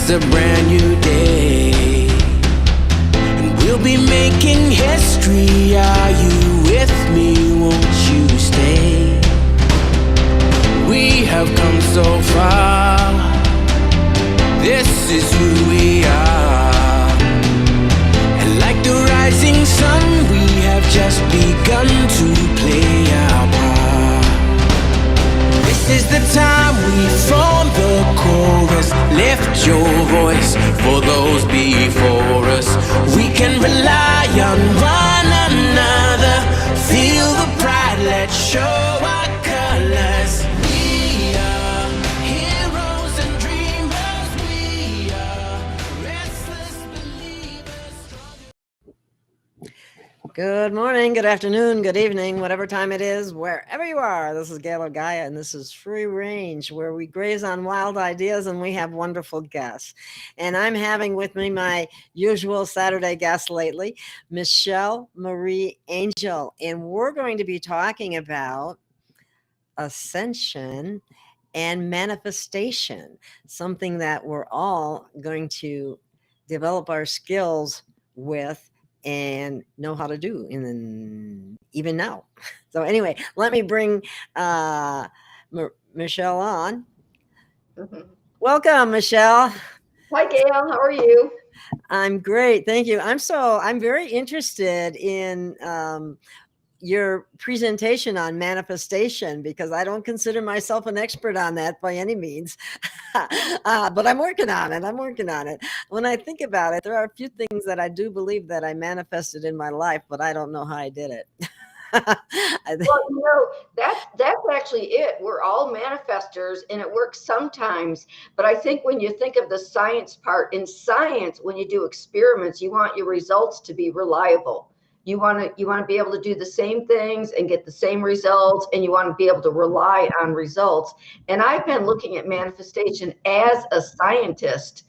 It's a brand new day, and we'll be making history. Are you with me? Won't you stay? We have come so far. This is who we are. And like the rising sun, we have just begun to play our part. This is the time we form the chorus. Lift your voice for those before us. We can rely on one another. Feel the pride, let's show our colors. We are heroes and dreamers. We are restless believers. Good morning, good afternoon, good evening, whatever time it is, wherever you are. This is Gail of Gaia, and this is Free Range, where we graze on wild ideas and we have wonderful guests. And I'm having with me my usual Saturday guest lately, Michelle Marie Angel. And we're going to be talking about ascension and manifestation, something that we're all going to develop our skills with and know how to do even now. So anyway, let me bring Michelle on. Welcome, Michelle. Hi, Gail. How are you? I'm great. Thank you. I'm very interested in your presentation on manifestation, because I don't consider myself an expert on that by any means. But I'm working on it. When I think about it, there are a few things that I do believe that I manifested in my life, but I don't know how I did it. Well, that's actually it. We're all manifestors, and it works sometimes. But I think when you think of the science part, in science, when you do experiments, you want your results to be reliable. You want to be able to do the same things and get the same results, and you want to be able to rely on results. And I've been looking at manifestation as a scientist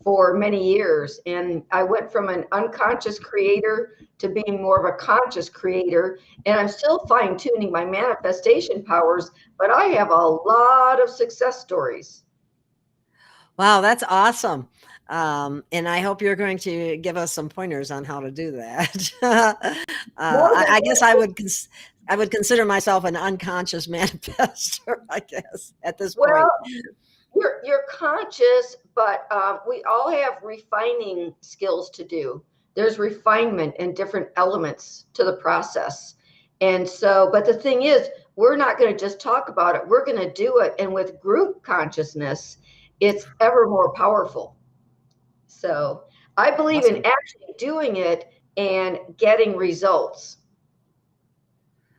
for many years, and I went from an unconscious creator to being more of a conscious creator, and I'm still fine-tuning my manifestation powers, but I have a lot of success stories. Wow, that's awesome. And I hope you're going to give us some pointers on how to do that. I guess I would consider myself an unconscious manifester, I guess, at this point. Well, you're conscious, but we all have refining skills to do. There's refinement and different elements to the process. And so, but the thing is, we're not going to just talk about it. We're going to do it. And with group consciousness, it's ever more powerful. So I believe in actually doing it and getting results.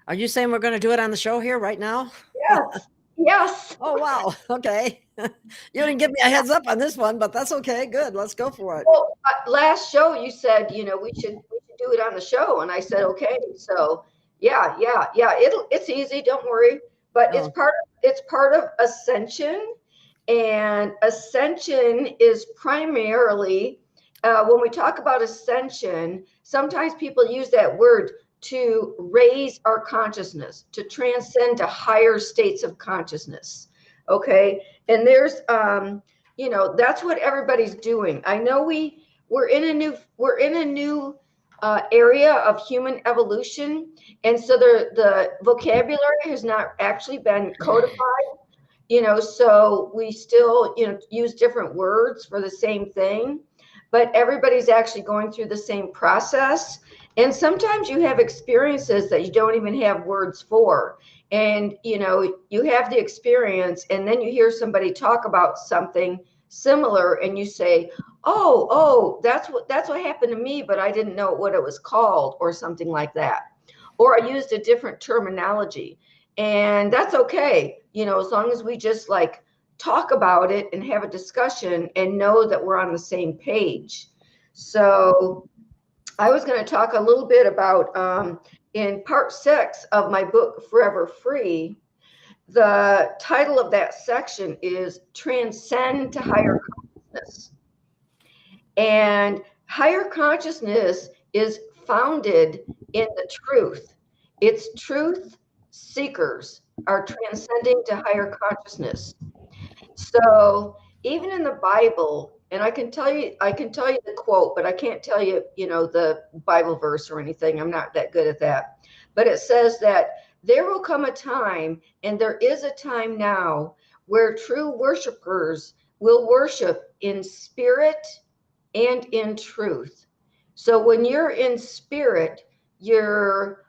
Are you saying we're going to do it on the show here right now? Yes. Yes. Oh, wow. Okay. You didn't give me a heads up on this one, but that's okay. Good. Let's go for it. Well, last show you said, we should do it on the show. And I said, okay. So yeah. It's easy. Don't worry. But it's part of Ascension. And ascension is primarily, when we talk about ascension, sometimes people use that word to raise our consciousness, to transcend to higher states of consciousness. Okay. And there's, that's what everybody's doing. I know we're in a new area of human evolution. And so the vocabulary has not actually been codified. So we still, use different words for the same thing, but everybody's actually going through the same process. And sometimes you have experiences that you don't even have words for. And, you have the experience, and then you hear somebody talk about something similar and you say, oh, that's what happened to me, but I didn't know what it was called, or something like that. Or I used a different terminology. And that's okay, as long as we just talk about it and have a discussion and know that we're on the same page. So I was going to talk a little bit about, in part 6 of my book, Forever Free, the title of that section is Transcend to Higher Consciousness. And higher consciousness is founded in the truth. It's truth seekers are transcending to higher consciousness. So even in the Bible, And I can tell you the quote, but I can't tell you, the Bible verse or anything. I'm not that good at that. But it says that there will come a time, and there is a time now, where true worshipers will worship in spirit and in truth. So when you're in spirit, you're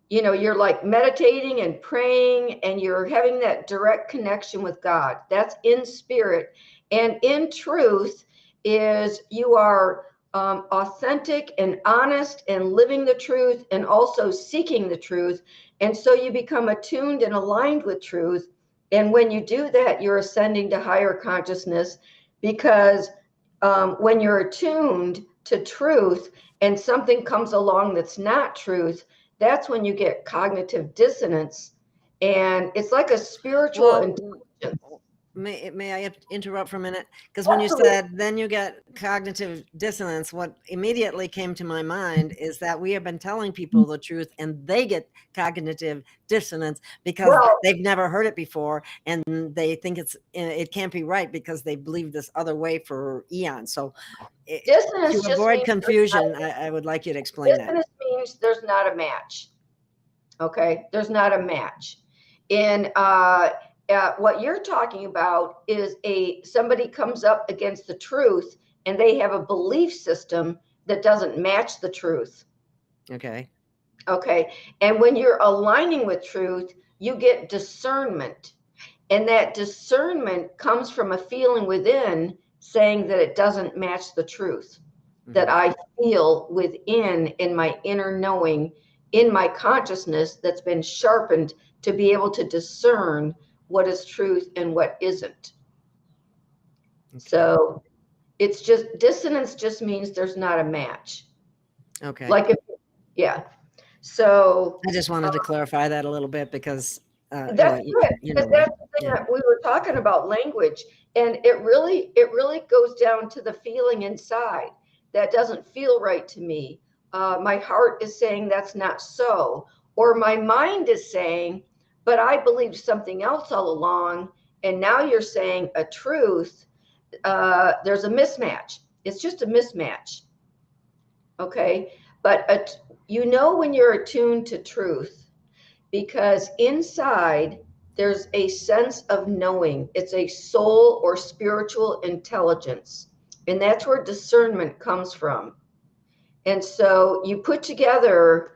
you're like meditating and praying, and you're having that direct connection with God. That's in spirit. And in truth is you are authentic and honest and living the truth and also seeking the truth. And so you become attuned and aligned with truth. And when you do that, you're ascending to higher consciousness, because when you're attuned to truth and something comes along that's not truth, that's when you get cognitive dissonance. And it's like a spiritual intelligence. May I interrupt for a minute? Because when you said then you get cognitive dissonance, what immediately came to my mind is that we have been telling people the truth and they get cognitive dissonance because they've never heard it before, and they think it can't be right because they believe this other way for eons. So to avoid confusion, I would like you to explain that. Dissonance means there's not a match. Okay, there's not a match. In what you're talking about is somebody comes up against the truth and they have a belief system that doesn't match the truth. Okay. And when you're aligning with truth, you get discernment. And that discernment comes from a feeling within saying that it doesn't match the truth, that I feel within, in my inner knowing, in my consciousness that's been sharpened to be able to discern what is truth and what isn't. So it's just dissonance just means there's not a match. Okay. So I just wanted to clarify that a little bit because that's good. Because that's the thing that we were talking about, language, and it really goes down to the feeling inside that doesn't feel right to me. My heart is saying that's not so, or my mind is saying, but I believed something else all along, and now you're saying a truth. There's a mismatch. It's just a mismatch. Okay, but when you're attuned to truth, because inside there's a sense of knowing. It's a soul or spiritual intelligence, and that's where discernment comes from. And so you put together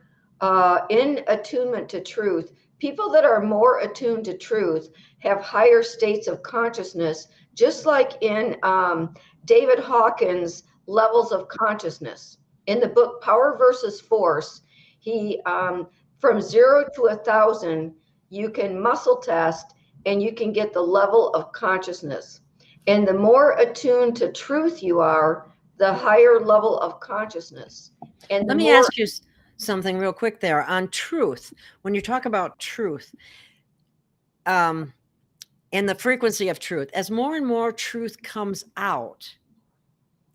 in attunement to truth, people that are more attuned to truth have higher states of consciousness, just like in David Hawkins' levels of consciousness. In the book Power versus Force, he from 0 to 1,000, you can muscle test and you can get the level of consciousness. And the more attuned to truth you are, the higher level of consciousness. And let me ask you something real quick there on truth. When you talk about truth, and the frequency of truth, as more and more truth comes out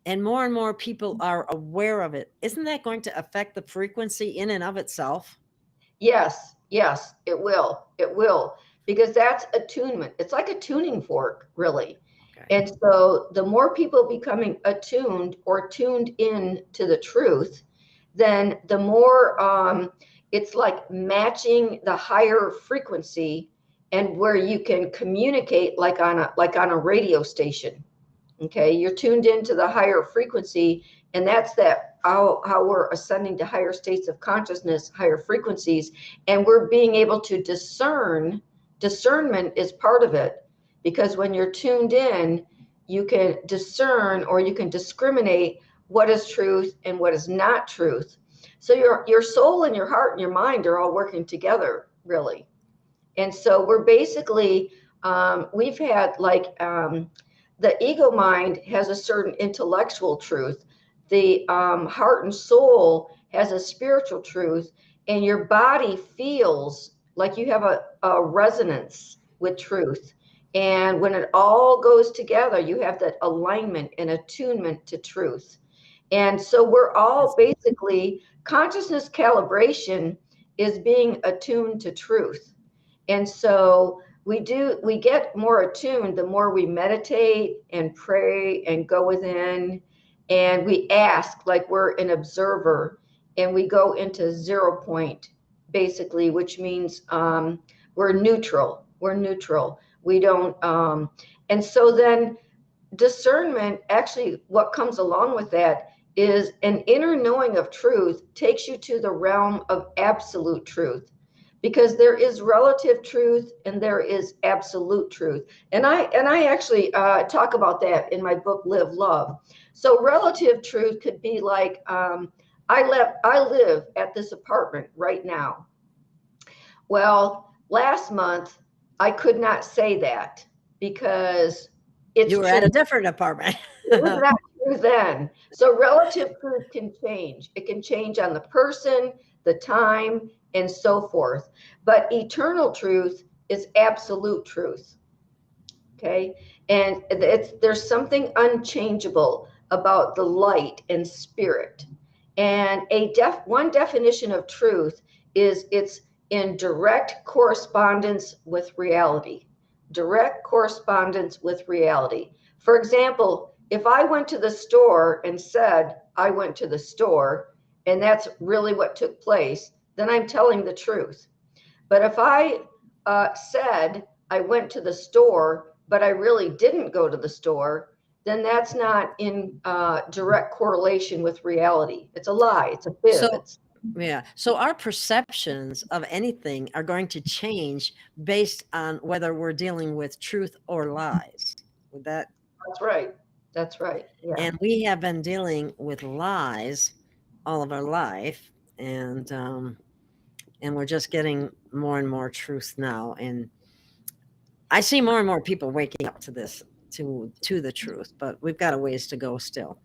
and more people are aware of it, isn't that going to affect the frequency in and of itself? Yes, it will. Because that's attunement. It's like a tuning fork, really. Okay. And so the more people becoming attuned or tuned in to the truth, then the more it's like matching the higher frequency, and where you can communicate like on a radio station. Okay, you're tuned into the higher frequency, and that's how we're ascending to higher states of consciousness, higher frequencies, and we're being able to discern. Discernment is part of it, because when you're tuned in, you can discern, or you can discriminate what is truth and what is not truth. So your soul and your heart and your mind are all working together, really. And so we're basically, we've had the ego mind has a certain intellectual truth. The heart and soul has a spiritual truth, and your body feels like you have a resonance with truth. And when it all goes together, you have that alignment and attunement to truth. And so we're all basically, consciousness calibration is being attuned to truth. And so we get more attuned the more we meditate and pray and go within, and we ask like we're an observer, and we go into 0 point, basically, which means we're neutral. We don't, and so then discernment, actually what comes along with that is an inner knowing of truth takes you to the realm of absolute truth, because there is relative truth and there is absolute truth. And I actually talk about that in my book, Live Love. So relative truth could be like, I live at this apartment right now. Well, last month I could not say that because it's you were at a different apartment. It was not true then. So relative truth can change. It can change on the person, the time, and so forth. But eternal truth is absolute truth. Okay. And there's something unchangeable about the light and spirit. And one definition of truth is it's in direct correspondence with reality. Direct correspondence with reality. For example, if I went to the store and said I went to the store, and that's really what took place, then I'm telling the truth. But if I said I went to the store, but I really didn't go to the store, then that's not in direct correlation with reality. It's a lie. It's a fib. So our perceptions of anything are going to change based on whether we're dealing with truth or lies. That's right. That's right. Yeah. And we have been dealing with lies all of our life, and we're just getting more and more truth now. And I see more and more people waking up to this, to the truth, but we've got a ways to go still.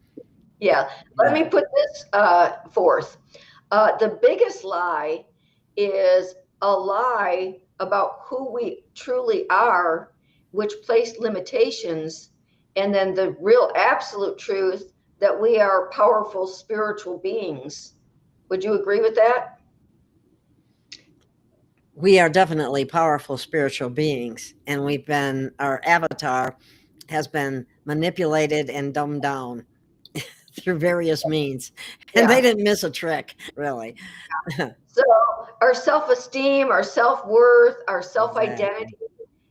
Yeah. Let me put this forth. The biggest lie is a lie about who we truly are, which placed limitations, and then the real absolute truth that we are powerful spiritual beings. Would you agree with that? We are definitely powerful spiritual beings, and our avatar has been manipulated and dumbed down through various means, and they didn't miss a trick, really. So our self-esteem, our self-worth, our self-identity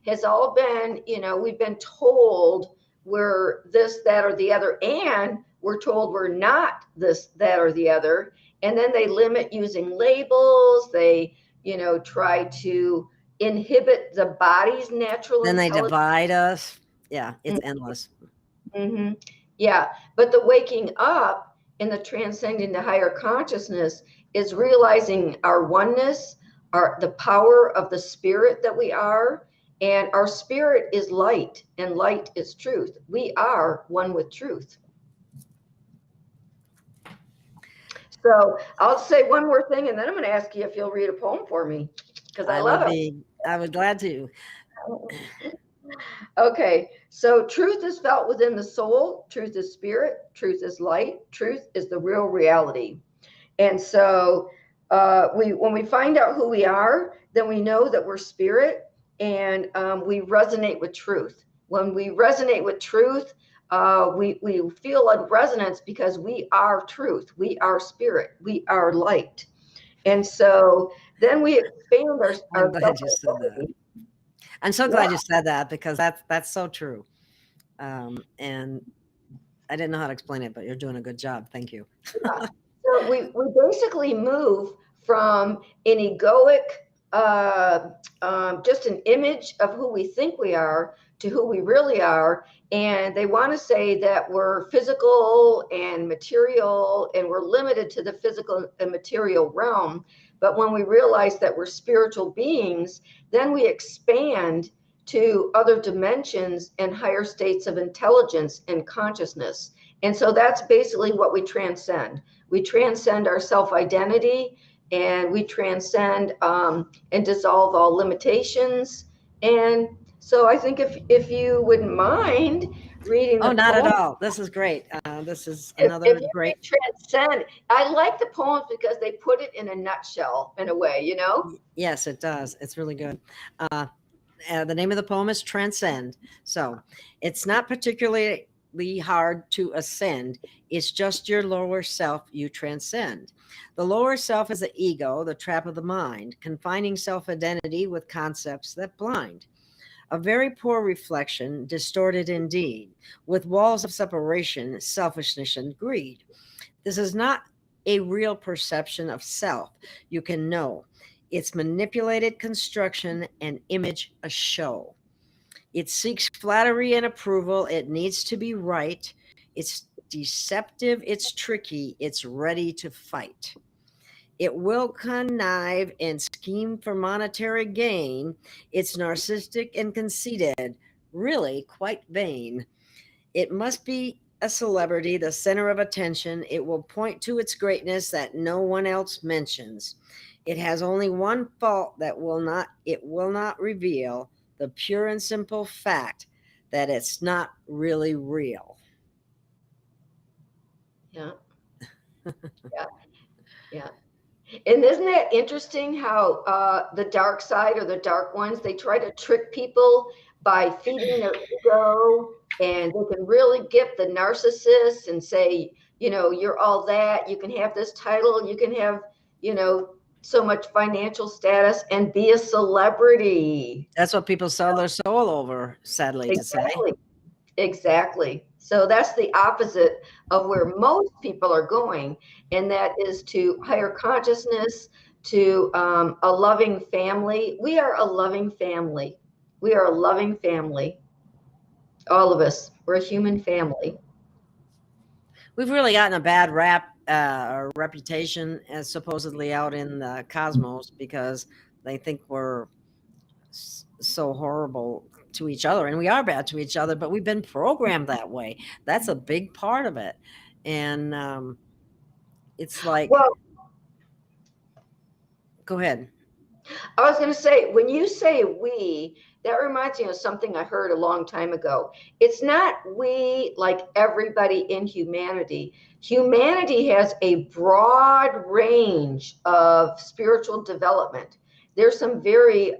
has all been, we've been told we're this, that, or the other, and we're told we're not this, that, or the other. And then they limit using labels. They, try to inhibit the body's natural Then they divide us. Yeah, it's endless. Mm-hmm. Yeah, but the waking up and the transcending to higher consciousness is realizing our oneness, the power of the spirit that we are, and our spirit is light, and light is truth. We are one with truth. So I'll say one more thing, and then I'm going to ask you if you'll read a poem for me, because I love it. I would glad to. Okay, so truth is felt within the soul. Truth is spirit. Truth is light. Truth is the real reality. And so when we find out who we are, then we know that we're spirit, and we resonate with truth. When we resonate with truth, we feel a resonance because we are truth. We are spirit. We are light. And so then we expand our I'm glad you said that. I'm so glad you said that, because that's so true. And I didn't know how to explain it, but you're doing a good job. Thank you. Yeah. So we basically move from an egoic, just an image of who we think we are, to who we really are. And they want to say that we're physical and material, and we're limited to the physical and material realm. But when we realize that we're spiritual beings, then we expand to other dimensions and higher states of intelligence and consciousness. And so that's basically what we transcend. We transcend our self-identity, and we transcend and dissolve all limitations. And so I think if you wouldn't mind reading the not poem. at all. This is great. This is another great. Transcend. I like the poems because they put it in a nutshell, in a way, Yes, it does. It's really good. the name of the poem is Transcend. So it's not particularly hard to ascend. It's just your lower self you transcend. The lower self is the ego, the trap of the mind, confining self-identity with concepts that blind. A very poor reflection, distorted indeed, with walls of separation, selfishness, and greed. This is not a real perception of self you can know. It's manipulated construction and image a show. It seeks flattery and approval. It needs to be right. It's deceptive. It's tricky. It's ready to fight. It will connive and scheme for monetary gain. It's narcissistic and conceited, really quite vain. It must be a celebrity, the center of attention. It will point to its greatness that no one else mentions. It has only one fault that it will not reveal, the pure and simple fact that it's not really real. Yeah. Yeah. Yeah. And isn't that interesting how the dark side or the dark ones, they try to trick people by feeding their ego, and they can really get the narcissist and say, you know, you're all that, you can have this title, you can have, you know, so much financial status and be a celebrity. That's what people sell their soul over, sadly to say. Exactly. So that's the opposite of where most people are going, and that is to higher consciousness, to a loving family. We are a loving family. We are a loving family. All of us. We're a human family. We've really gotten a bad rap or reputation as supposedly out in the cosmos because they think we're so horrible to each other, and we are bad to each other, but we've been programmed that way. That's a big part of it. And it's like, well, go ahead. I was going to say, when you say we, that reminds me of something I heard a long time ago. It's not we like everybody in humanity. Humanity has a broad range of spiritual development. There's some very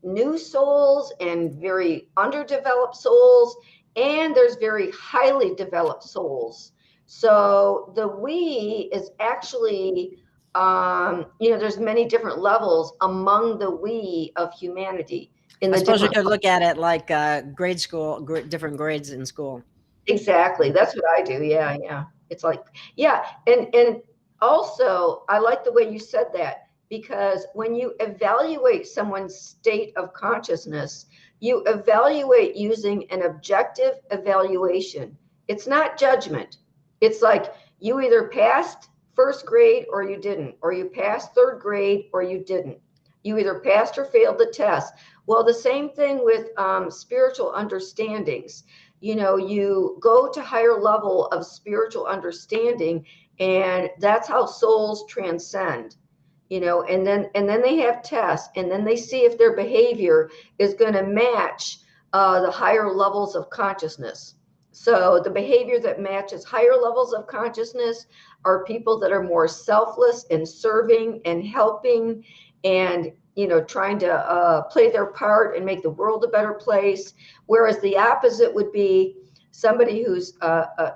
new souls and very underdeveloped souls, and there's very highly developed souls. So the we is actually, you know, there's many different levels among the we of humanity. I suppose you could look at it like grade school, different grades in school. Exactly. That's what I do. Yeah. Yeah. It's like, yeah. And also, I like the way you said that, because when you evaluate someone's state of consciousness, you evaluate using an objective evaluation. It's not judgment. It's like you either passed first grade or you didn't, or you passed third grade or you didn't. You either passed or failed the test. Well, the same thing with spiritual understandings. You know, you go to higher level of spiritual understanding, and that's how souls transcend. You know, and then they have tests, and then they see if their behavior is going to match the higher levels of consciousness. So the behavior that matches higher levels of consciousness are people that are more selfless and serving and helping, and, you know, trying to play their part and make the world a better place. Whereas the opposite would be somebody who's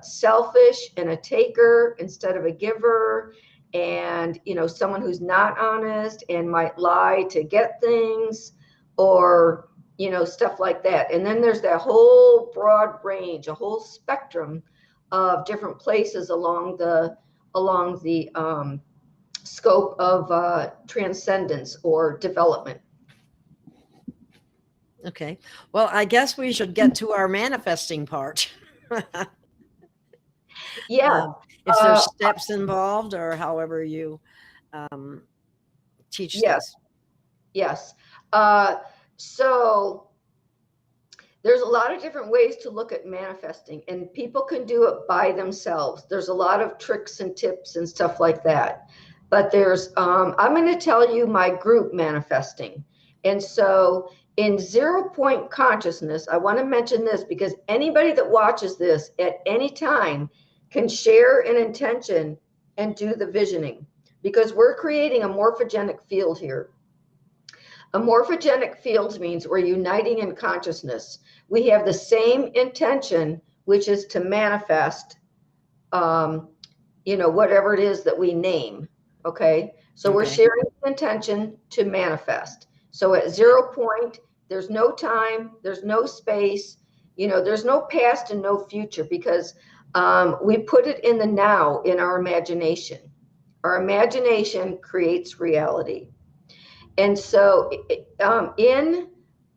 selfish and a taker instead of a giver, and, you know, someone who's not honest and might lie to get things, or, you know, stuff like that. And then there's that whole broad range, a whole spectrum of different places along the scope of transcendence or development. Okay. Well, I guess we should get to our manifesting part. Yeah. If there's steps involved, or however you teach this. Yes. So there's a lot of different ways to look at manifesting, and people can do it by themselves. There's a lot of tricks and tips and stuff like that. But there's, I'm going to tell you my group manifesting. And so in 0 point consciousness, I want to mention this because anybody that watches this at any time can share an intention and do the visioning, because we're creating a morphogenic field here. A morphogenic field means we're uniting in consciousness. We have the same intention, which is to manifest, whatever it is that we name. Okay. So we're sharing the intention to manifest. So at 0 point, there's no time, there's no space, there's no past and no future, because we put it in the now, in our imagination. Our imagination creates reality. And so I'm going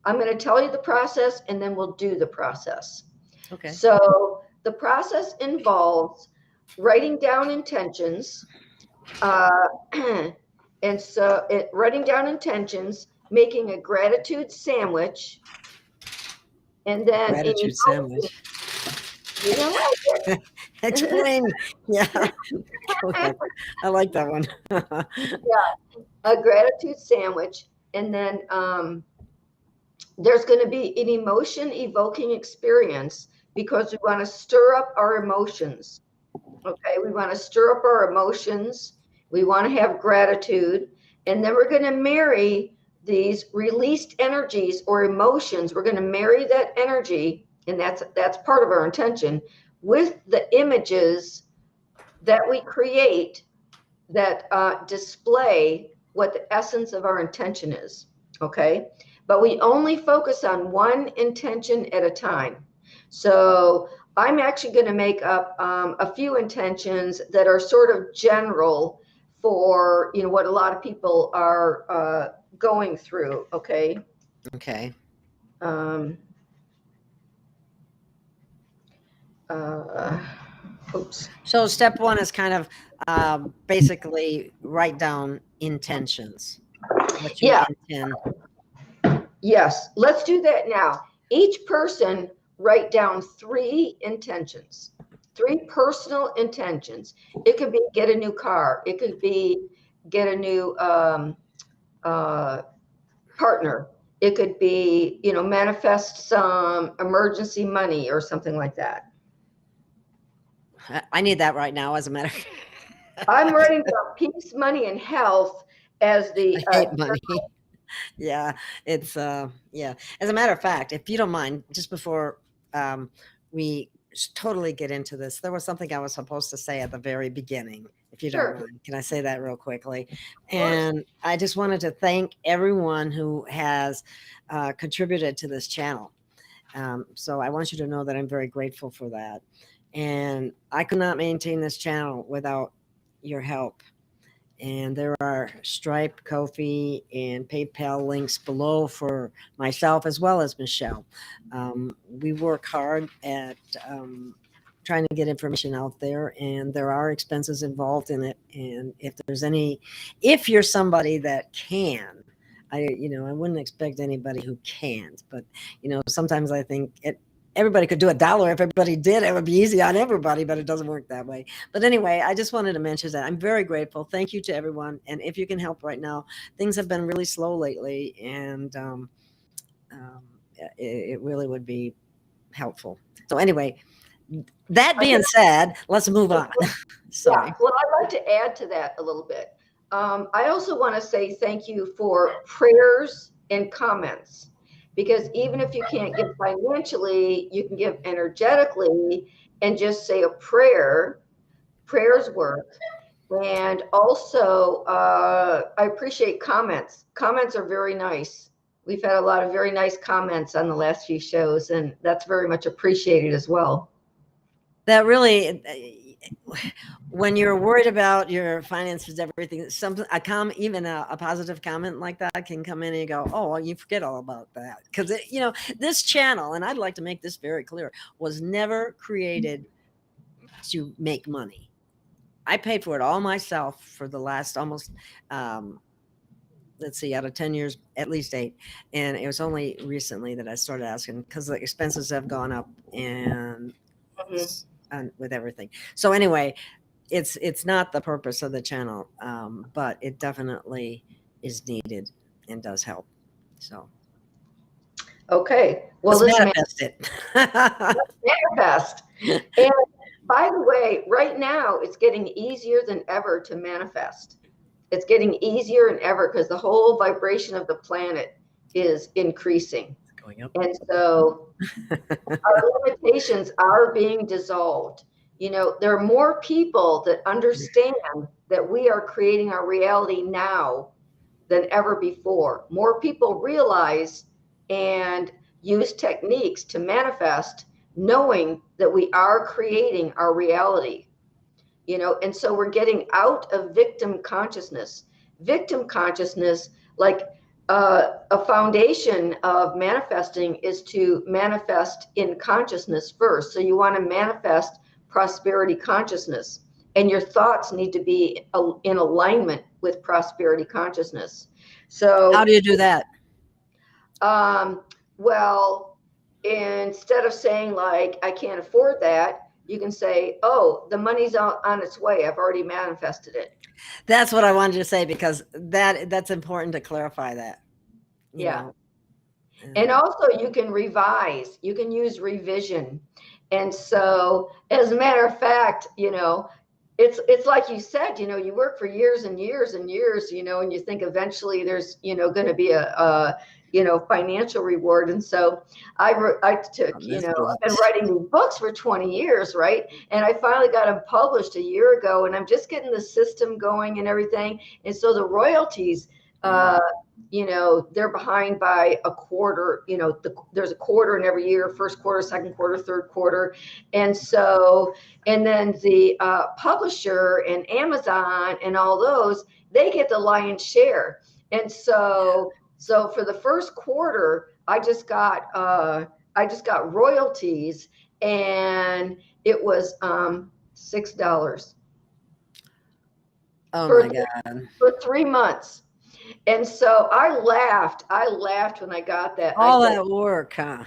to tell you the process, and then we'll do the process. Okay. So the process involves writing down intentions. And so writing down intentions, making a gratitude sandwich, and then Gratitude sandwich. You don't like it. Explain. Yeah. Okay. I like that one. Yeah, a gratitude sandwich. And then there's going to be an emotion evoking experience, because we want to stir up our emotions. Okay, we want to stir up our emotions. We want to have gratitude. And then we're going to marry these released energies or emotions. We're going to marry that energy, and that's part of our intention, with the images that we create that display what the essence of our intention is. Okay, but we only focus on one intention at a time. So I'm actually going to make up a few intentions that are sort of general for what a lot of people are going through. Okay. Okay. Oops. So step one is kind of basically write down intentions. What you intend. Yes, let's do that now. Each person write down 3 intentions, 3 personal intentions. It could be get a new car. It could be get a new partner. It could be, manifest some emergency money or something like that. I need that right now, as a matter of fact. I'm writing down peace, money, and health as the I hate money. Yeah, it's yeah. As a matter of fact, if you don't mind, just before we totally get into this, there was something I was supposed to say at the very beginning. If you don't mind, can I say that real quickly? And I just wanted to thank everyone who has contributed to this channel. So I want you to know that I'm very grateful for that. And I could not maintain this channel without your help. And there are Stripe, Ko-fi, and PayPal links below for myself as well as Michelle. We work hard at trying to get information out there, and there are expenses involved in it. And if you're somebody that can, I wouldn't expect anybody who can't, but sometimes I think everybody could do $1. If everybody did, it would be easy on everybody, but it doesn't work that way. But anyway, I just wanted to mention that. I'm very grateful. Thank you to everyone. And if you can help right now, things have been really slow lately, and it really would be helpful. So anyway, that being said, let's move on. Sorry. Yeah, well, I'd like to add to that a little bit. I also want to say thank you for prayers and comments. Because even if you can't give financially, you can give energetically and just say a prayer. Prayers work. And also, I appreciate comments. Comments are very nice. We've had a lot of very nice comments on the last few shows, and that's very much appreciated as well. That really, when you're worried about your finances, everything, even a positive comment like that can come in and you go, oh, well, you forget all about that. Because, this channel, and I'd like to make this very clear, was never created to make money. I paid for it all myself for the last almost, let's see, out of 10 years, at least 8. And it was only recently that I started asking, because the expenses have gone up and with everything. So anyway, it's not the purpose of the channel, but it definitely is needed and does help. So okay, well, let's manifest it. Let's manifest. And by the way, right now it's getting easier than ever to manifest. It's getting easier than ever because the whole vibration of the planet is increasing. It's going up. And so our limitations are being dissolved. You know, there are more people that understand that we are creating our reality now than ever before. More people realize and use techniques to manifest, knowing that we are creating our reality. You know, and so we're getting out of victim consciousness. Victim consciousness, like a foundation of manifesting is to manifest in consciousness first. So you want to manifest prosperity consciousness, and your thoughts need to be in alignment with prosperity consciousness. So how do you do that? Well, instead of saying like, I can't afford that, you can say, oh, the money's on its way. I've already manifested it. That's what I wanted to say, because that's important to clarify that. You know. And also you can revise, you can use revision. And so as a matter of fact, you know, it's like you said, you know, you work for years and years and years, you know, and you think eventually there's, you know, going to be a you know, financial reward. And so I took, you know, I've been writing these books for 20 years, right? And I finally got them published a year ago, and I'm just getting the system going and everything. And so the royalties, you know, they're behind by a quarter. You know, there's a quarter in every year: first quarter, second quarter, third quarter. And so, and then the publisher and Amazon and all those, they get the lion's share. And so for the first quarter, I just got royalties, and it was $6. Oh my God. For 3 months. And so I laughed when I got that. All that work, huh?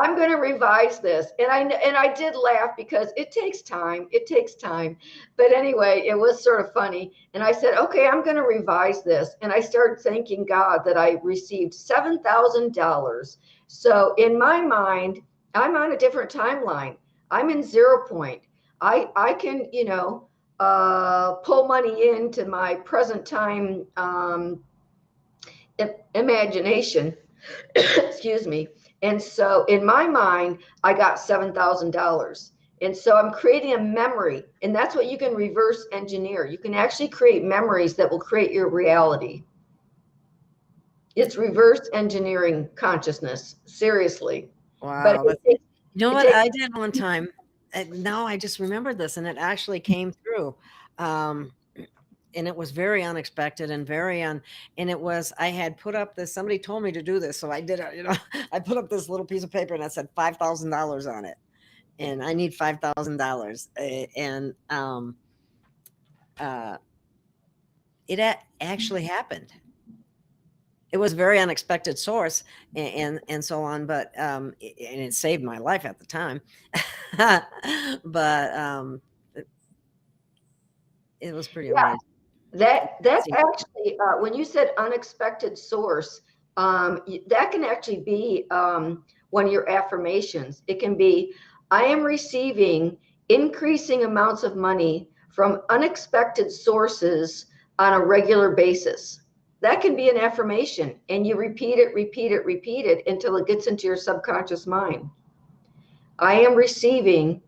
I'm going to revise this. And I did laugh because it takes time. But anyway, it was sort of funny. And I said, okay, I'm going to revise this. And I started thanking God that I received $7,000. So in my mind, I'm on a different timeline. I'm in 0 point. I can, you know, pull money into my present time imagination. Excuse me. And so in my mind, I got $7,000. And so I'm creating a memory, and that's what you can reverse engineer. You can actually create memories that will create your reality. It's reverse engineering consciousness. Seriously. Wow. You know what I did one time? Now I just remembered this, and it actually came through. And it was very unexpected and and it was, I had put up this, somebody told me to do this. So I did it, you know, I put up this little piece of paper and I said $5,000 on it, and I need $5,000. And it actually happened. It was a very unexpected source and so on, but and it saved my life at the time. But it was pretty amazing. That's actually when you said unexpected source, that can actually be one of your affirmations. It can be, I am receiving increasing amounts of money from unexpected sources on a regular basis. That can be an affirmation, and you repeat it until it gets into your subconscious mind. I am receiving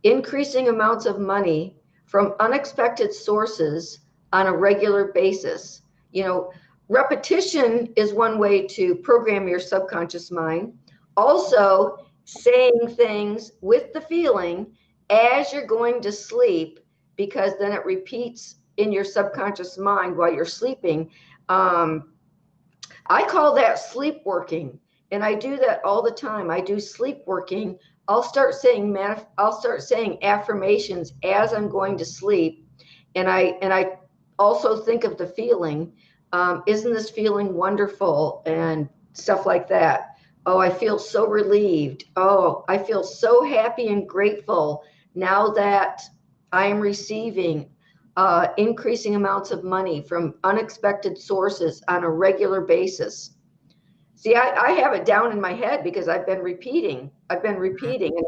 increasing amounts of money from unexpected sources on a regular basis. You know, repetition is one way to program your subconscious mind. Also, saying things with the feeling as you're going to sleep, because then it repeats in your subconscious mind while you're sleeping. I call that sleep working, and I do that all the time. I do sleep working. I'll start saying affirmations as I'm going to sleep, and I also think of the feeling. Isn't this feeling wonderful, and stuff like that. Oh, I feel so relieved. Oh, I feel so happy and grateful now that I am receiving increasing amounts of money from unexpected sources on a regular basis. See, I have it down in my head because I've been repeating. And I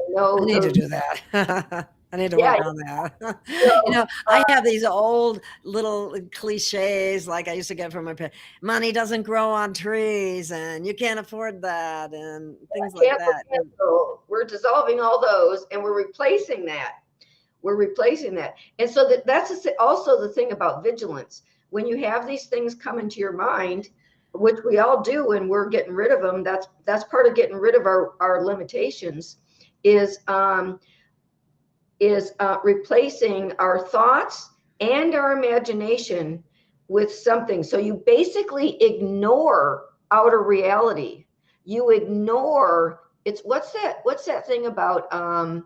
know I need to do that. I need to Yeah. work on that. So, I have these old little cliches like I used to get from my parents. Money doesn't grow on trees and you can't afford that and things like that. so we're dissolving all those and we're replacing that. We're replacing that. And so that's also the thing about vigilance. When you have these things come into your mind, which we all do when we're getting rid of them, that's part of getting rid of our limitations, is replacing our thoughts and our imagination with something. So you basically ignore outer reality. You ignore what's that thing about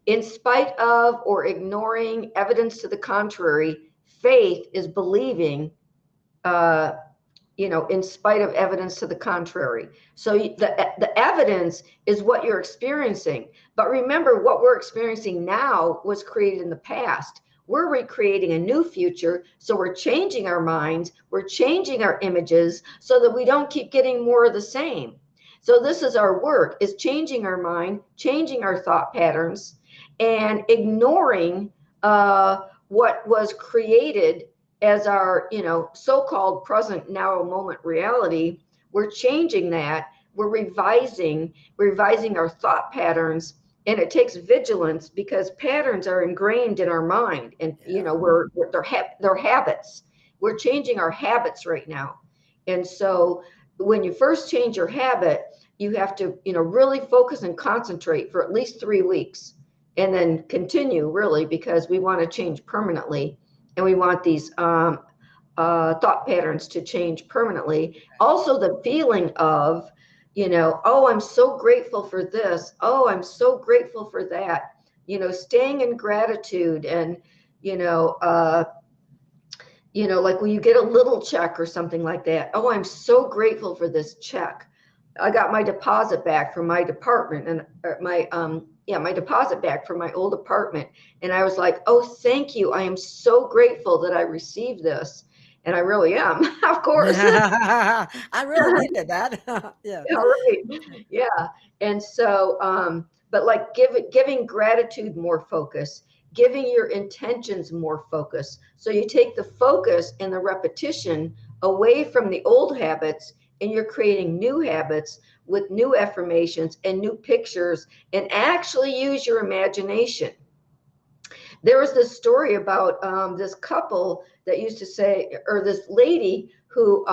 in spite of or ignoring evidence to the contrary. Faith is believing in spite of evidence to the contrary. So the evidence is what you're experiencing. But remember, what we're experiencing now was created in the past. We're recreating a new future. So we're changing our minds. We're changing our images so that we don't keep getting more of the same. So this is our work, is changing our mind, changing our thought patterns, and ignoring what was created as our so-called present now moment reality. We're changing that. We're revising our thought patterns, and it takes vigilance because patterns are ingrained in our mind, and they're habits. We're changing our habits right now. And so when you first change your habit, you have to really focus and concentrate for at least 3 weeks, and then continue, really, because we want to change permanently. And we want these thought patterns to change permanently. Also, the feeling of, oh, I'm so grateful for this. Oh, I'm so grateful for that. Staying in gratitude, and like when you get a little check or something like that. Oh, I'm so grateful for this check. I got my deposit back from my department, and my deposit back from my old apartment. And I was like, oh, thank you. I am so grateful that I received this. And I really am, of course. I really needed that. Yeah. Yeah, right. Yeah. And so, but like giving gratitude more focus, giving your intentions more focus. So you take the focus and the repetition away from the old habits, and you're creating new habits with new affirmations and new pictures, and actually use your imagination. There was this story about this couple that used to say, or this lady who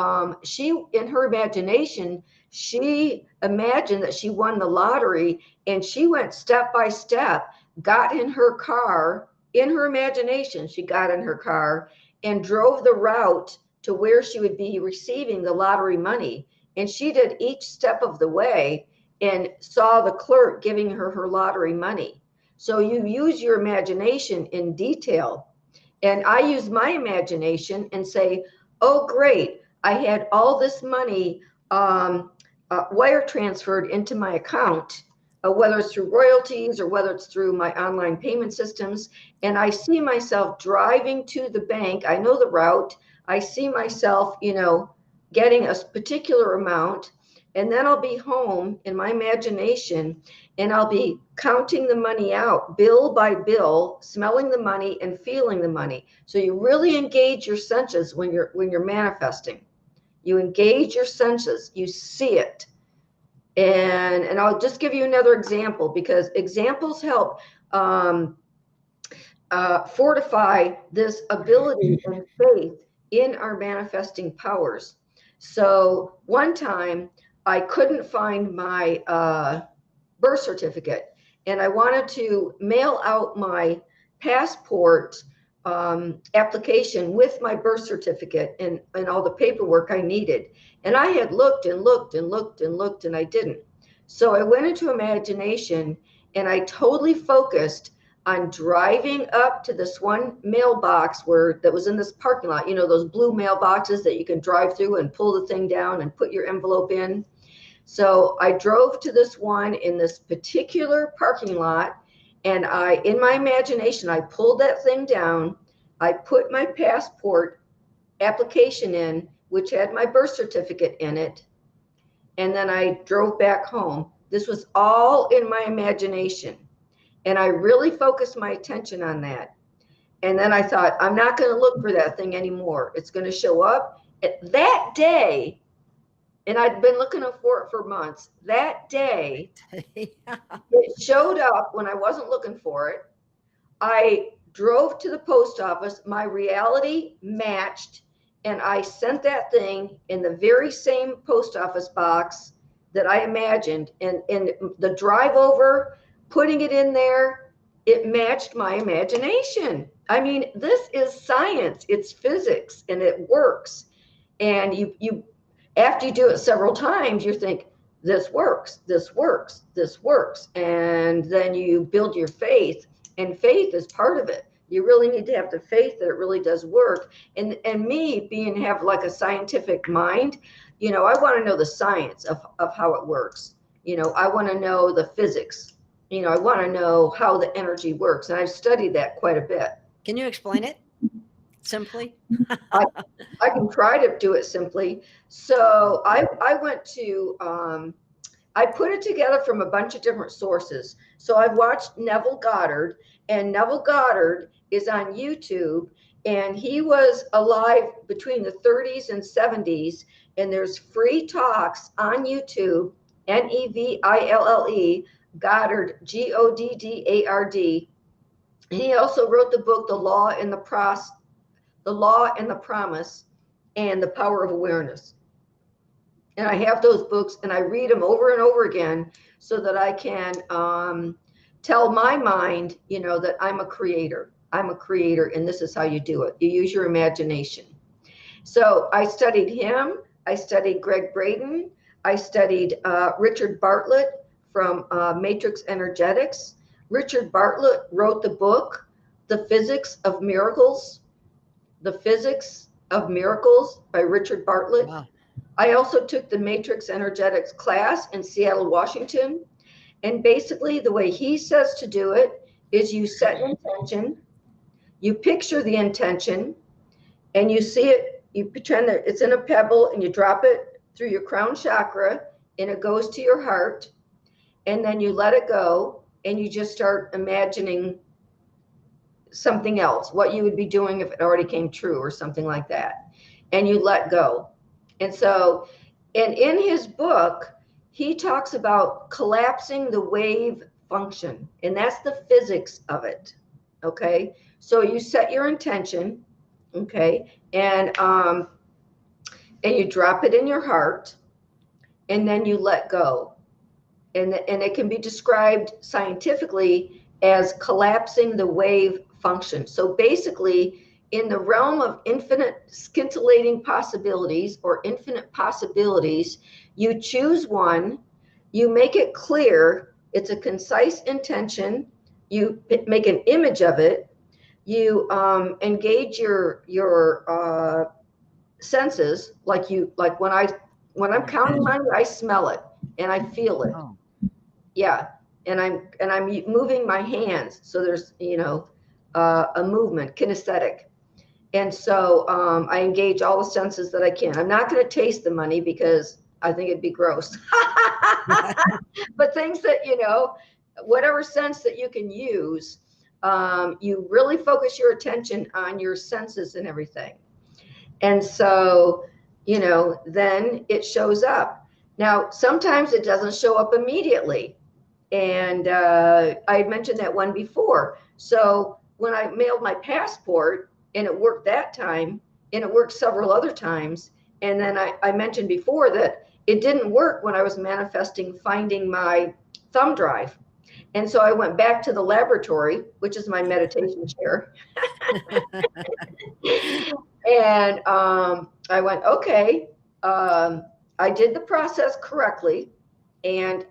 she, in her imagination, she imagined that she won the lottery, and she went step by step, got in her car, in her imagination, she got in her car and drove the route to where she would be receiving the lottery money. And she did each step of the way and saw the clerk giving her her lottery money. So you use your imagination in detail. And I use my imagination and say, oh, great, I had all this money wire transferred into my account, whether it's through royalties or whether it's through my online payment systems. And I see myself driving to the bank. I know the route. I see myself, getting a particular amount, and then I'll be home in my imagination, and I'll be counting the money out, bill by bill, smelling the money and feeling the money. So you really engage your senses when you're manifesting. You engage your senses, you see it. And I'll just give you another example, because examples help fortify this ability and faith in our manifesting powers. So one time I couldn't find my birth certificate, and I wanted to mail out my passport application with my birth certificate and all the paperwork I needed. And I had looked and looked and looked and looked, and I didn't. So I went into imagination, and I totally focused on driving up to this one mailbox that was in this parking lot, those blue mailboxes that you can drive through and pull the thing down and put your envelope in. So I drove to this one in this particular parking lot, and in my imagination, I pulled that thing down. I put my passport application in, which had my birth certificate in it. And then I drove back home. This was all in my imagination. And I really focused my attention on that. And then I thought, I'm not going to look for that thing anymore. It's going to show up that day. And I'd been looking for it for months. That day, it showed up when I wasn't looking for it. I drove to the post office. My reality matched. And I sent that thing in the very same post office box that I imagined. And the drive over, putting it in there, it matched my imagination. I mean, this is science. It's physics, and it works. And you after you do it several times, you think, this works, this works, this works. And then you build your faith, and faith is part of it. You really need to have the faith that it really does work. And me have like a scientific mind, I want to know the science of how it works. I want to know the physics. I want to know how the energy works. And I've studied that quite a bit. Can you explain it simply? I can try to do it simply. So I went to, I put it together from a bunch of different sources. So I've watched Neville Goddard, and Neville Goddard is on YouTube, and he was alive between the 30s and 70s. And there's free talks on YouTube, Neville Goddard, Goddard. He also wrote the book, The Law and the Promise, and The Power of Awareness. And I have those books, and I read them over and over again so that I can tell my mind, that I'm a creator. I'm a creator, and this is how you do it. You use your imagination. So I studied him. I studied Greg Braden. I studied Richard Bartlett from Matrix Energetics. Richard Bartlett wrote the book, The Physics of Miracles. The Physics of Miracles by Richard Bartlett. Wow. I also took the Matrix Energetics class in Seattle, Washington. And basically the way he says to do it is you set an intention, you picture the intention, and you see it, you pretend that it's in a pebble, and you drop it through your crown chakra, and it goes to your heart, and then you let it go, and you just start imagining something else, what you would be doing if it already came true or something like that. And you let go. And so, and in his book, he talks about collapsing the wave function, and that's the physics of it. Okay. So you set your intention. Okay. And you drop it in your heart, and then you let go. And it can be described scientifically as collapsing the wave function. So basically, in the realm of infinite scintillating possibilities or infinite possibilities, you choose one, you make it clear, it's a concise intention, you make an image of it, you engage your senses, like when I'm counting money, I smell it and I feel it. Oh. Yeah. And I'm moving my hands. So there's, a movement, kinesthetic. And so I engage all the senses that I can. I'm not going to taste the money because I think it'd be gross. But things that, whatever sense that you can use, you really focus your attention on your senses and everything. And so, then it shows up. Now, sometimes it doesn't show up immediately. And I mentioned that one before. So when I mailed my passport, and it worked that time, and it worked several other times. And then I mentioned before that it didn't work when I was manifesting finding my thumb drive. And so I went back to the laboratory, which is my meditation chair. And I went, okay, I did the process correctly. And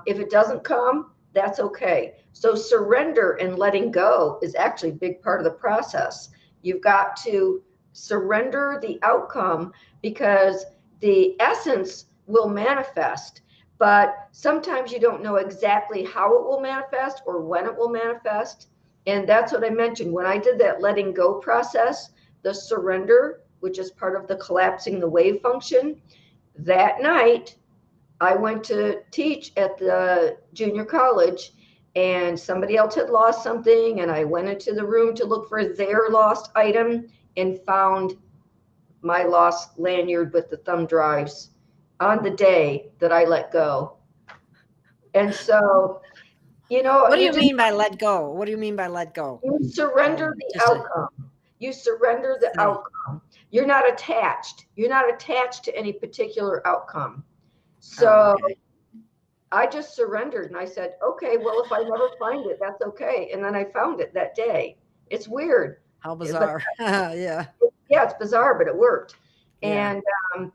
if it doesn't come, that's okay. So surrender and letting go is actually a big part of the process. You've got to surrender the outcome because the essence will manifest, but sometimes you don't know exactly how it will manifest or when it will manifest. And that's what I mentioned. When I did that letting go process, the surrender, which is part of the collapsing the wave function, that night I went to teach at the junior college, and somebody else had lost something, and I went into the room to look for their lost item and found my lost lanyard with the thumb drives on the day that I let go. And so, you know, what do you mean by let go? What do you mean by let go? You surrender the outcome. You surrender the outcome. You're not attached. You're not attached to any particular outcome. So okay. I just surrendered and I said, okay, well, if I never find it, that's okay. And then I found it that day. It's weird. How bizarre. Yeah. Yeah, it's bizarre, but it worked. Yeah. And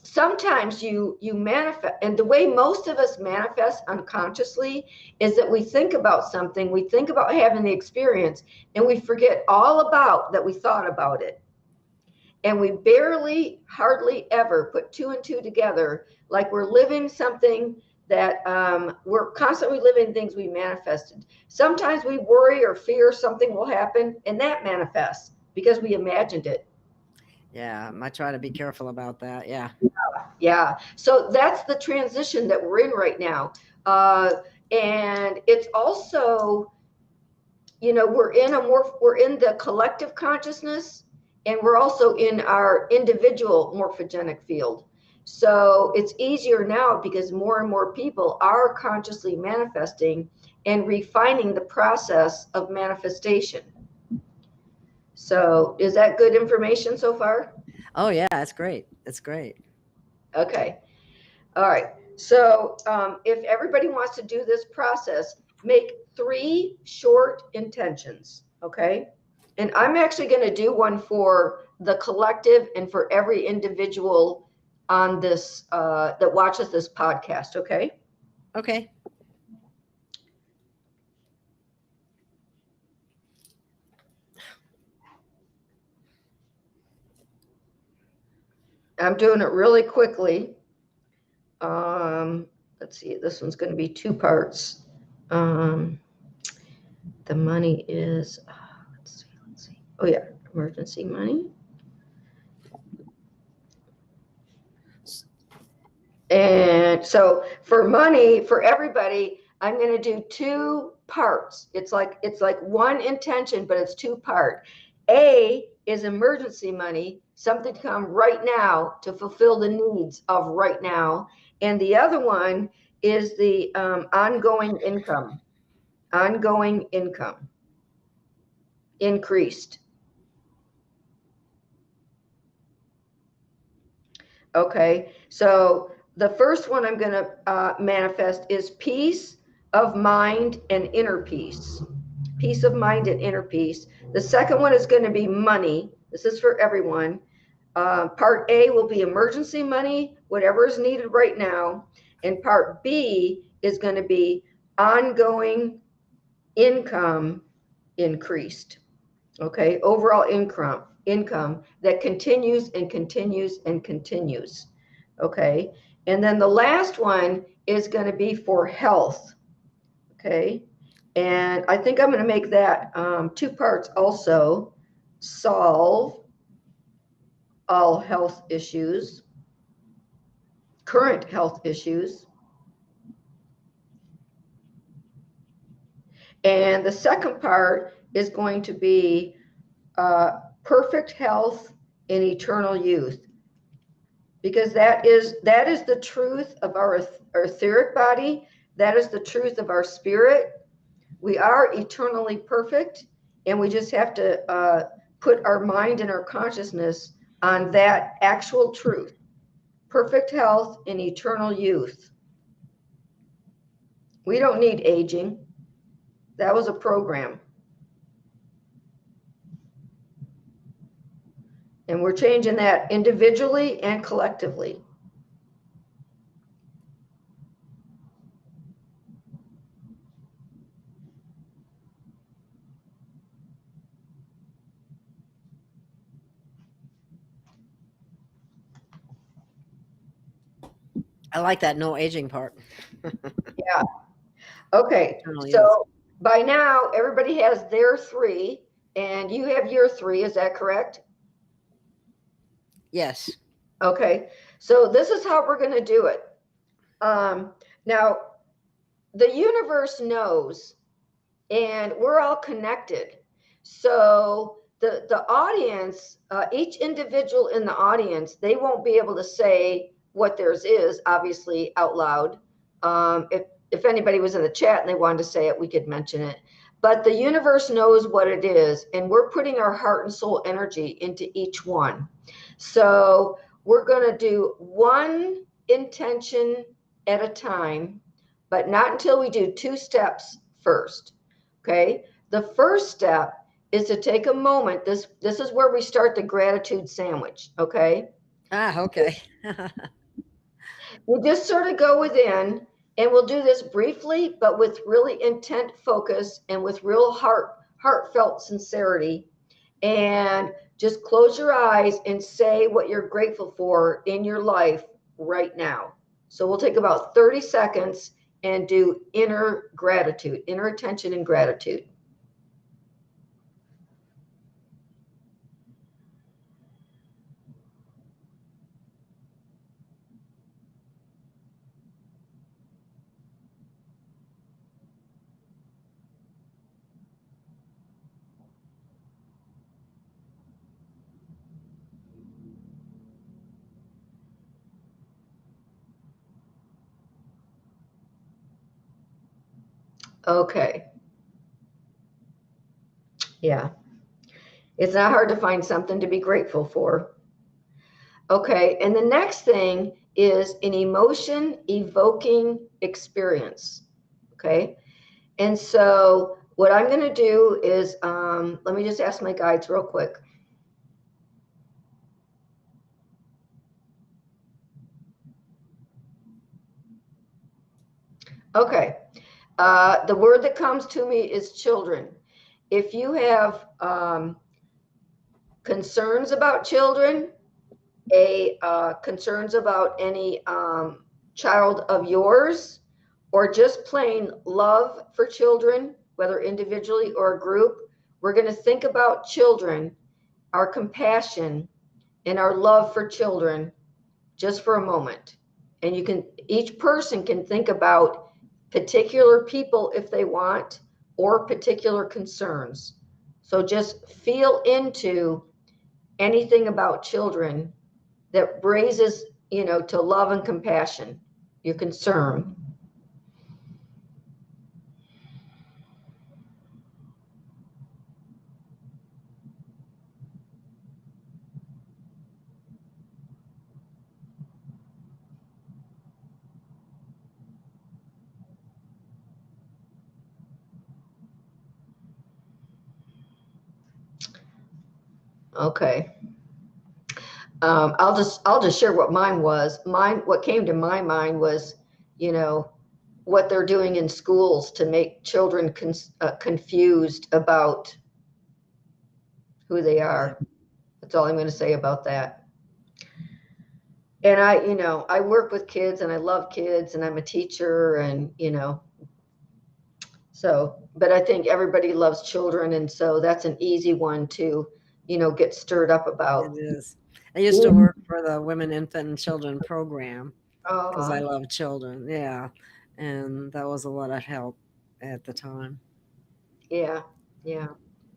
sometimes you manifest, and the way most of us manifest unconsciously is that we think about something, we think about having the experience, and we forget all about that we thought about it. And we barely, hardly ever put two and two together, like we're living something that we're constantly living things we manifested. Sometimes we worry or fear something will happen, and that manifests because we imagined it. Yeah, I try to be careful about that. Yeah. Yeah. So that's the transition that we're in right now. And it's also, you know, we're in the collective consciousness, and we're also in our individual morphogenic field. So it's easier now because more and more people are consciously manifesting and refining the process of manifestation. So is that good information so far? Oh yeah, that's great. That's great. Okay. All right. So if everybody wants to do this process, make 3 short intentions. Okay. And I'm actually going to do one for the collective and for every individual on this that watches this podcast. Okay. Okay. I'm doing it really quickly. Let's see, this one's going to be 2 parts. The money is, let's see. Oh yeah, emergency money. And so for money, for everybody, I'm going to do 2 parts. It's like 1 intention, but it's 2 part. A is emergency money, something to come right now to fulfill the needs of right now. And the other one is the ongoing income increased. Okay, so the first one I'm going to manifest is peace of mind and inner peace. Peace of mind and inner peace. The second one is going to be money. This is for everyone. Part A will be emergency money, whatever is needed right now. And part B is going to be ongoing income increased. Okay, overall income that continues and continues and continues. Okay, and then the last one is going to be for health. Okay, and I think I'm going to make that 2 parts also. Solve all health issues, current health issues. And the second part is going to be perfect health and eternal youth, because that is the truth of our etheric body. That is the truth of our spirit. We are eternally perfect, and we just have to put our mind and our consciousness on that actual truth. Perfect health and eternal youth. We don't need aging. That was a program. And we're changing that individually and collectively. I like that no aging part. Yeah. Okay. So by now, everybody has their 3, and you have your 3. Is that correct? Yes. Okay. So this is how we're going to do it. Now, the universe knows, and we're all connected. So the audience, each individual in the audience, they won't be able to say what theirs is, obviously, out loud. If anybody was in the chat and they wanted to say it, we could mention it. But the universe knows what it is, and we're putting our heart and soul energy into each one. So we're going to do one intention at a time, but not until we do 2 steps first. Okay. The first step is to take a moment. This is where we start the gratitude sandwich. Okay. Okay. We'll just sort of go within, and we'll do this briefly, but with really intent focus and with real heartfelt sincerity. And just close your eyes and say what you're grateful for in your life right now. So we'll take about 30 seconds and do inner gratitude, inner attention and gratitude. Okay. Yeah. It's not hard to find something to be grateful for. Okay. And the next thing is an emotion evoking experience. Okay. And so what I'm going to do is, let me just ask my guides real quick. Okay. The word that comes to me is children. If you have concerns about children, concerns about any child of yours, or just plain love for children, whether individually or a group, we're going to think about children, our compassion, and our love for children just for a moment. And each person can think about particular people if they want, or particular concerns. So just feel into anything about children that raises, to love and compassion, your concern. Okay. I'll just share what mine was. What came to my mind was, what they're doing in schools to make children confused about who they are. That's all I'm going to say about that. And I work with kids, and I love kids, and I'm a teacher, and, so, but I think everybody loves children. And so that's an easy one to, get stirred up about. It is. I used to work for the Women, Infant, and Children program because I love children. Yeah. And that was a lot of help at the time. Yeah. Yeah.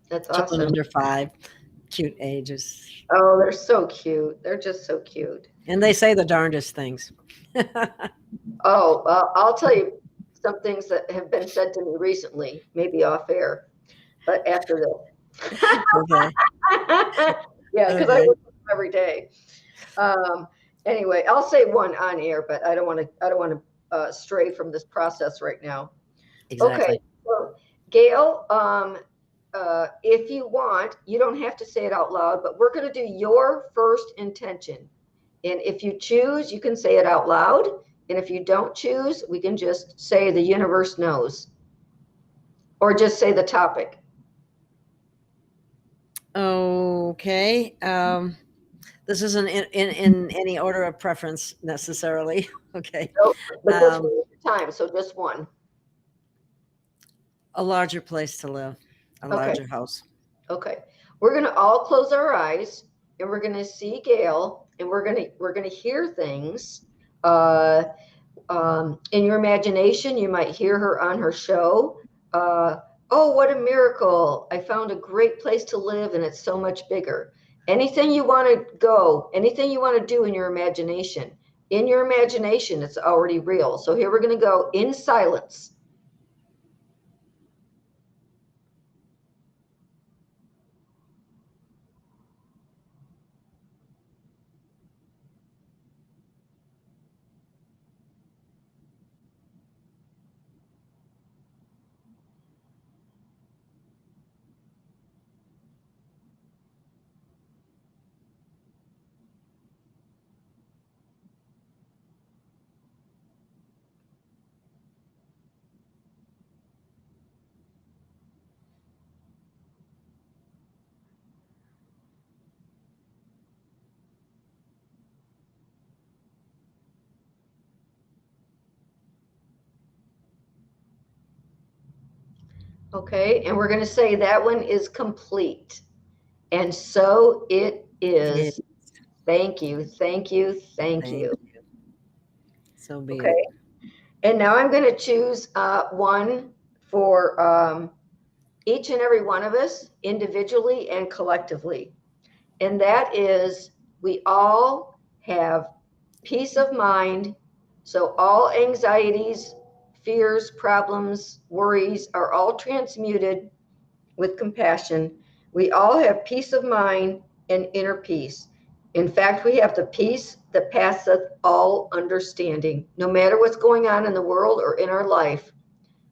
That's Children awesome. under 5, cute ages. Oh, they're so cute. They're just so cute. And they say the darndest things. Oh, well, I'll tell you some things that have been said to me recently, maybe off air, but after this. Okay. Yeah, because I work with them every day. Anyway, I'll say one on air, but I don't want to stray from this process right now. Exactly. Okay, so Gail, if you want, you don't have to say it out loud, but we're going to do your first intention. And if you choose, you can say it out loud. And if you don't choose, we can just say the universe knows, or just say the topic. Okay. This isn't in any order of preference necessarily. Okay. Nope, but this one is your time, so just one. A larger place to live, a larger house. Okay. We're going to all close our eyes, and we're going to see Gail, and we're going to hear things. in your imagination, you might hear her on her show. Oh, what a miracle. I found a great place to live and it's so much bigger. Anything you want to go, anything you want to do in your imagination, it's already real. So here we're going to go in silence. Okay, and we're going to say that one is complete. And so it is. Thank you, thank you, thank you. So be okay. it. And now I'm going to choose one for each and every one of us, individually and collectively. And that is, we all have peace of mind. So all anxieties, fears, problems, worries are all transmuted with compassion. We all have peace of mind and inner peace. In fact, we have the peace that passeth all understanding. No matter what's going on in the world or in our life,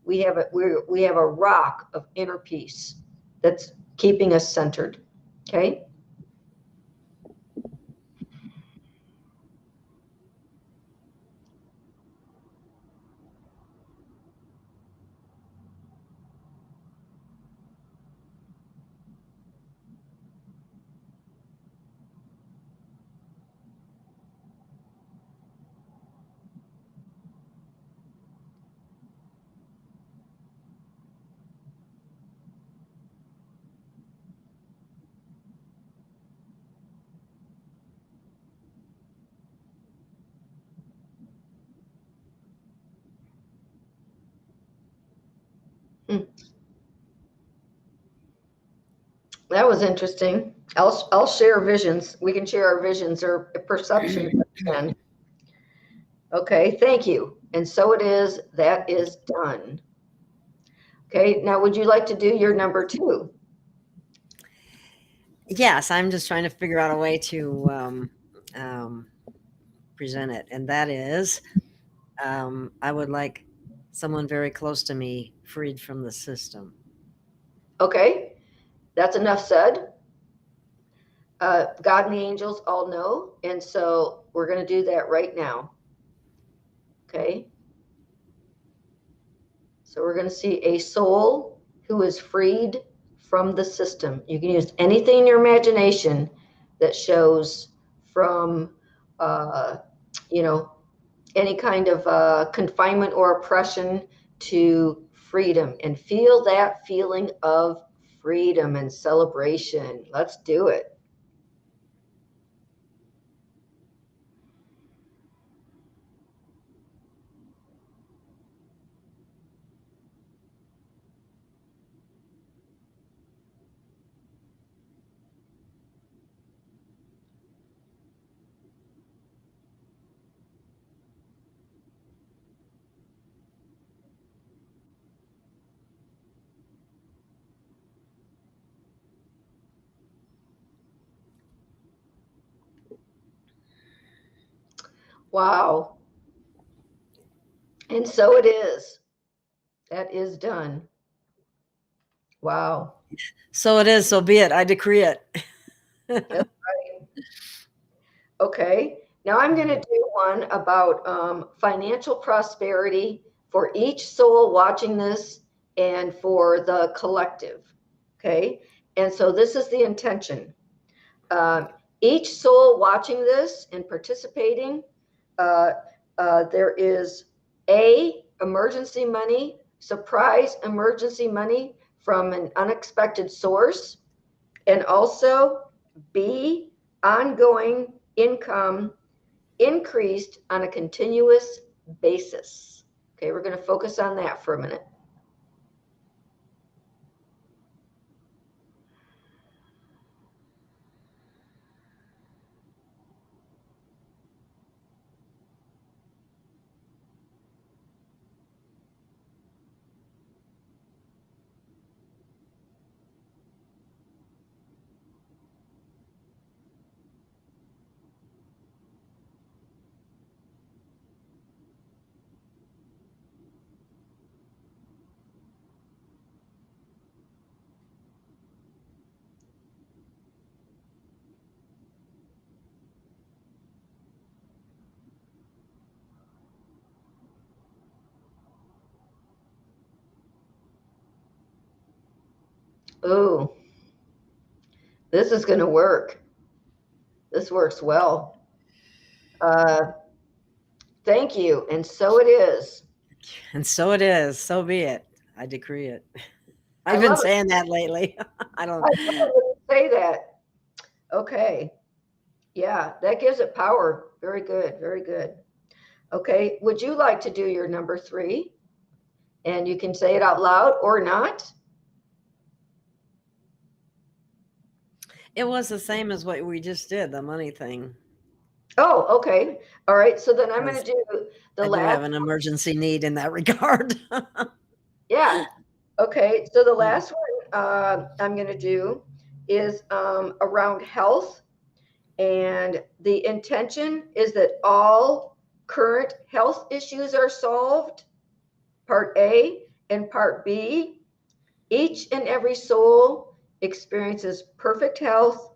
we have a rock of inner peace that's keeping us centered. Okay. That was interesting. I'll share visions. We can share our visions or perceptions. Okay, thank you. And so it is. That is done. Okay, now would you like to do your number 2? Yes, I'm just trying to figure out a way to present it, and that is, I would like someone very close to me freed from the system. Okay, that's enough said. God and the angels all know, and so we're going to do that right now. Okay. So we're going to see a soul who is freed from the system. You can use anything in your imagination that shows from, any kind of confinement or oppression to freedom, and feel that feeling of freedom and celebration. Let's do it. Wow. And so it is. That is done. Wow. So it is, so be it. I decree it. That's right. Okay. Now I'm going to do one about financial prosperity for each soul watching this and for the collective. Okay. And so this is the intention. Each soul watching this and participating, there is emergency money, surprise emergency money from an unexpected source, and also B, ongoing income increased on a continuous basis. Okay, we're going to focus on that for a minute. Oh, this is going to work. This works well. Thank you. And so it is. And so it is. So be it. I decree it. I've been saying that lately. I don't say that. Okay. Yeah, that gives it power. Very good. Very good. Okay. Would you like to do your number 3? And you can say it out loud or not. It was the same as what we just did, the money thing. Oh, okay. All right. So then I'm going to do the last. I do have an emergency need in that regard. Yeah. Okay. So the last one I'm going to do is around health. And the intention is that all current health issues are solved, part A, and part B. Each and every soul experiences perfect health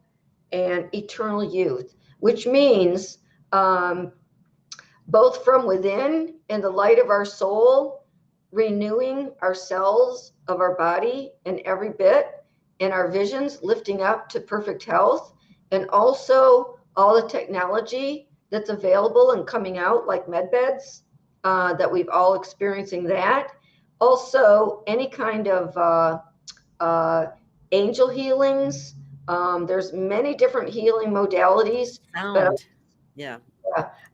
and eternal youth, which means both from within and the light of our soul, renewing our cells of our body in every bit, and our visions lifting up to perfect health, and also all the technology that's available and coming out, like med beds, that we've all experiencing that. Also, any kind of angel healings. There's many different healing modalities. Sound. Yeah.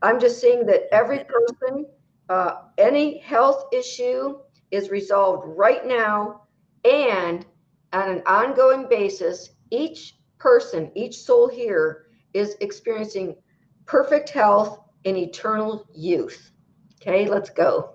I'm just seeing that every person, any health issue is resolved right now, and on an ongoing basis, each person, each soul here is experiencing perfect health and eternal youth. Okay, let's go.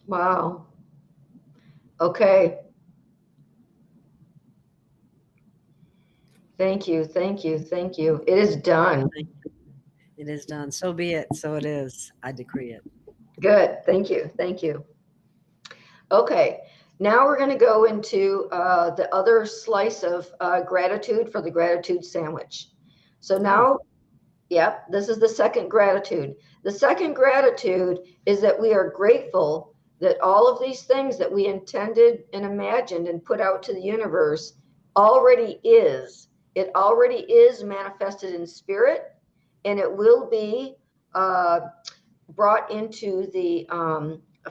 Wow. Okay. Thank you. Thank you. Thank you. It is done. It is done. So be it. So it is. I decree it. Good. Thank you. Thank you. Okay. Now we're going to go into the other slice of gratitude for the gratitude sandwich. So now, yep, this is the second gratitude. The second gratitude is that we are grateful that all of these things that we intended and imagined and put out to the universe already is. It already is manifested in spirit, and it will be brought into the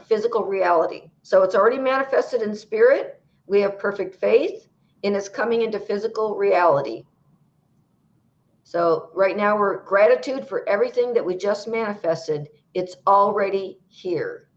physical reality. So it's already manifested in spirit. We have perfect faith, and it's coming into physical reality. So right now we're gratitude for everything that we just manifested. It's already here.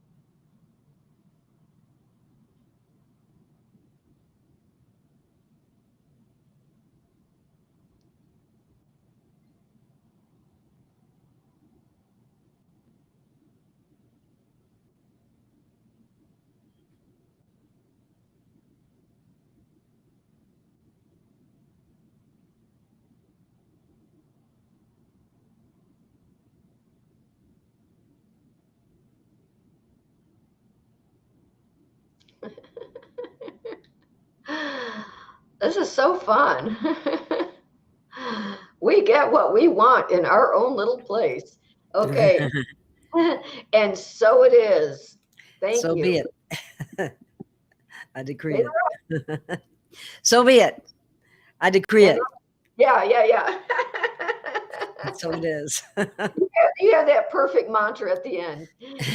This is so fun. get what we want in our own little place. Okay. And so it is. Thank So you. be it. I decree it. So be it. I decree it. Yeah, yeah, yeah. And so it is. You have that perfect mantra at the end.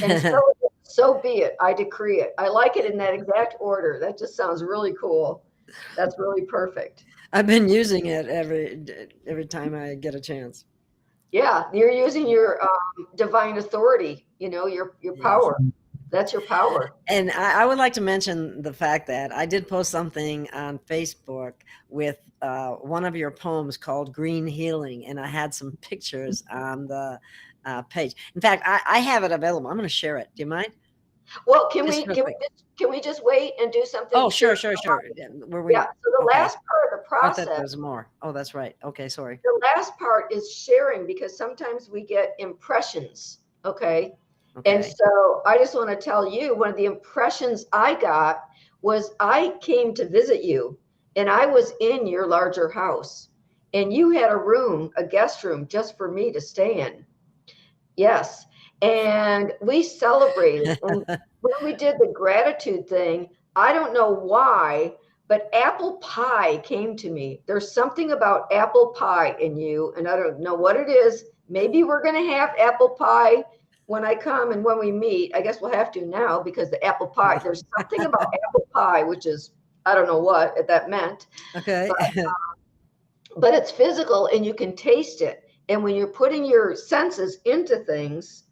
And so be it. I decree it. I like it in that exact order. That just sounds really cool. That's really perfect. I've been using it every time I get a chance. Yeah, you're using your divine authority, your power. That's your power. And I would like to mention the fact that I did post something on Facebook with one of your poems called Green Healing, and I had some pictures on the page. In fact, I have it available. I'm going to share it. Do you mind? Well, can we just wait and do something? Oh, sure. Were we? Yeah. So the last part of the process. I thought there was more. Oh, that's right. Okay, sorry. The last part is sharing, because sometimes we get impressions. Okay. And so I just want to tell you, one of the impressions I got was I came to visit you, and I was in your larger house, and you had a guest room just for me to stay in. Yes. And we celebrated. And when we did the gratitude thing, I don't know why, but apple pie came to me. There's something about apple pie in you, and I don't know what it is. Maybe we're going to have apple pie when I come and when we meet. I guess we'll have to now, because the apple pie, there's something about apple pie, which is, I don't know what that meant. Okay. But it's physical, and you can taste it. And when you're putting your senses into things,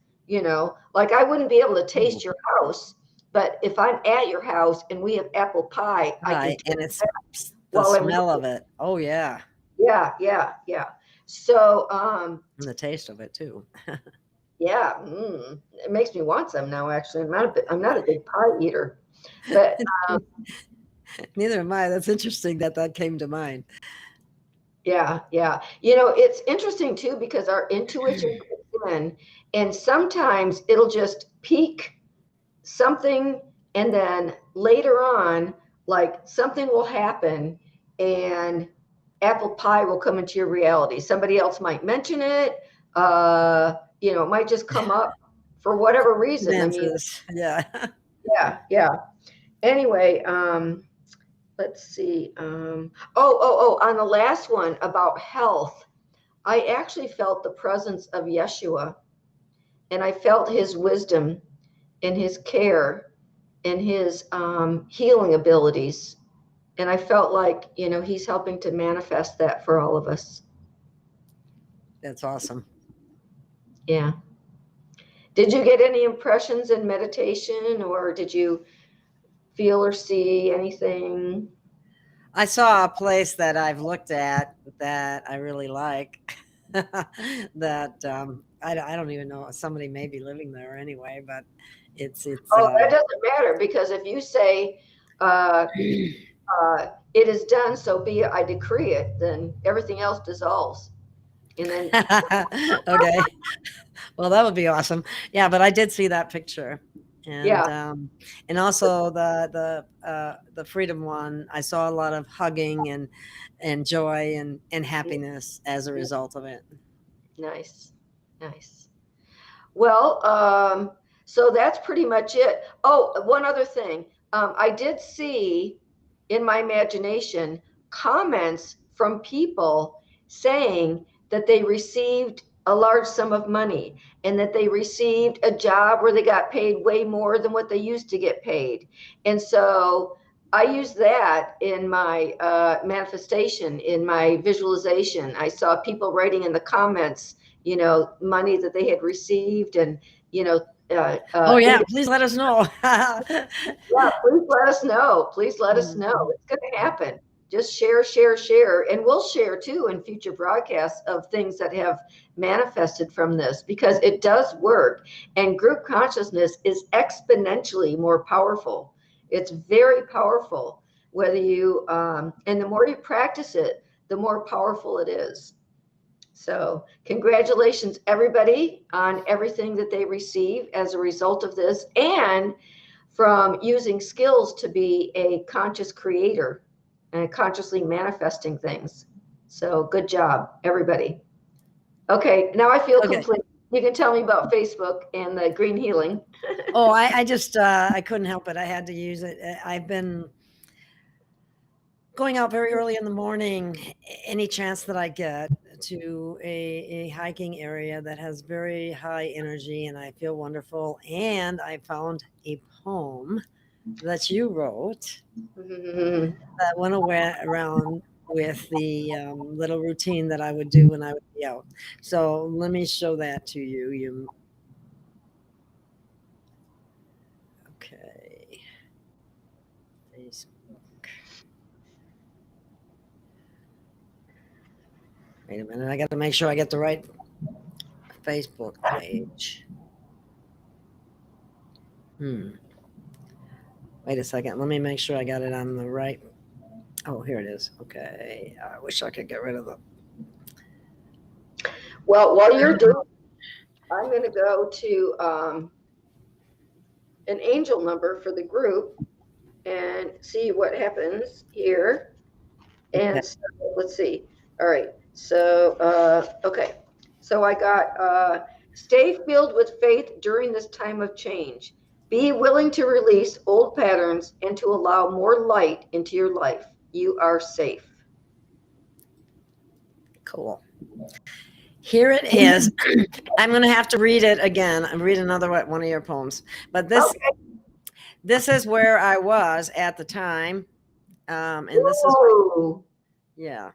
like I wouldn't be able to taste your house, but if I'm at your house and we have apple pie, I can and it's the smell of it. Oh yeah. Yeah. So and the taste of it too. Yeah, it makes me want some now. Actually, I'm not a big pie eater, but neither am I. That's interesting that came to mind. Yeah. It's interesting too, because our intuition kicks in, and sometimes it'll just peak something, and then later on, like something will happen, and apple pie will come into your reality. Somebody else might mention it. It might just come up for whatever reason. Menses. I mean, yeah. Anyway, let's see. On the last one about health, I actually felt the presence of Yeshua, and I felt his wisdom and his care and his healing abilities. And I felt like, he's helping to manifest that for all of us. That's awesome. Yeah. Did you get any impressions in meditation, or did you feel or see anything? I saw a place that I've looked at that I really like. That I don't even know. Somebody may be living there anyway, but it's. That doesn't matter, because if you say it is done, so be it, I decree it, then everything else dissolves. And then okay. Well, that would be awesome. Yeah, but I did see that picture. And and also the freedom one, I saw a lot of hugging and joy and happiness as a result of it. Nice. Well, so that's pretty much it. Oh, one other thing. I did see in my imagination comments from people saying that they received a large sum of money, and that they received a job where they got paid way more than what they used to get paid. And so I used that in my manifestation, in my visualization. I saw people writing in the comments, money that they had received, and, please let us know. Yeah, please let us know. Please let us know. It's going to happen. Just share, and we'll share too in future broadcasts of things that have manifested from this, because it does work, and group consciousness is exponentially more powerful. It's very powerful, whether you and the more you practice it, the more powerful it is. So congratulations, everybody, on everything that they receive as a result of this, and from using skills to be a conscious creator and consciously manifesting things. So good job, everybody. Okay, now I feel Okay. complete. You can tell me about Facebook and the green healing. Oh, I just, I couldn't help it. I had to use it. I've been going out very early in the morning, any chance that I get, to a hiking area that has very high energy, and I feel wonderful. And I found a poem that you wrote that went away around with the little routine that I would do when I would be out. So let me show that to you. Okay. Wait a minute. I got to make sure I get the right Facebook page. Wait a second. Let me make sure I got it on the right. Oh, here it is. Okay. I wish I could get rid of the. Well, while you're doing, I'm going to go to an angel number for the group and see what happens here. And Okay. so, let's see. All right. So, okay. So I got stay filled with faith during this time of change. Be willing to release old patterns and to allow more light into your life. You are safe. Cool. Here it is. I'm going to have to read it again. I'm read another one of your poems. But this is where I was at the time. And this is, yeah,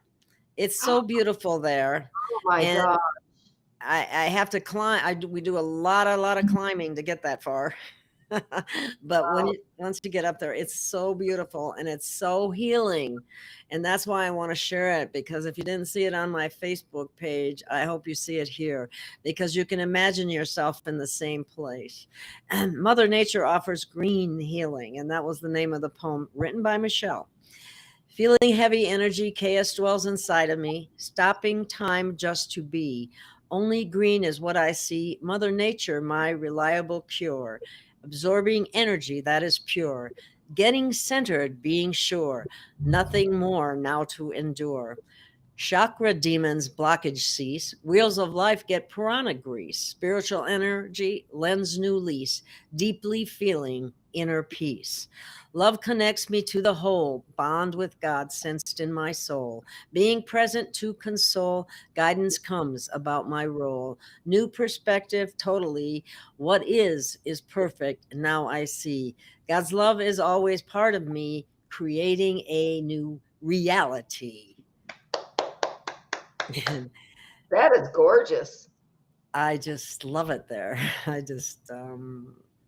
it's so beautiful there. Oh my God. I have to climb. We do a lot of climbing to get that far. But once you get up there, it's so beautiful and it's so healing. And that's why I want to share it, because if you didn't see it on my Facebook page, I hope you see it here, because you can imagine yourself in the same place. And Mother Nature offers green healing. And that was the name of the poem, written by Michelle. Feeling heavy energy, chaos dwells inside of me, stopping time just to be. Only green is what I see. Mother Nature, my reliable cure. Absorbing energy that is pure. Getting centered, being sure. Nothing more now to endure. Chakra demons blockage cease. Wheels of life get piranha grease. Spiritual energy lends new lease. Deeply feeling inner peace. Love connects me to the whole. Bond with God sensed in my soul. Being present to console. Guidance comes about my role. New perspective totally. What is perfect. Now I see. God's love is always part of me. Creating a new reality. That is gorgeous. I just love it there. I just,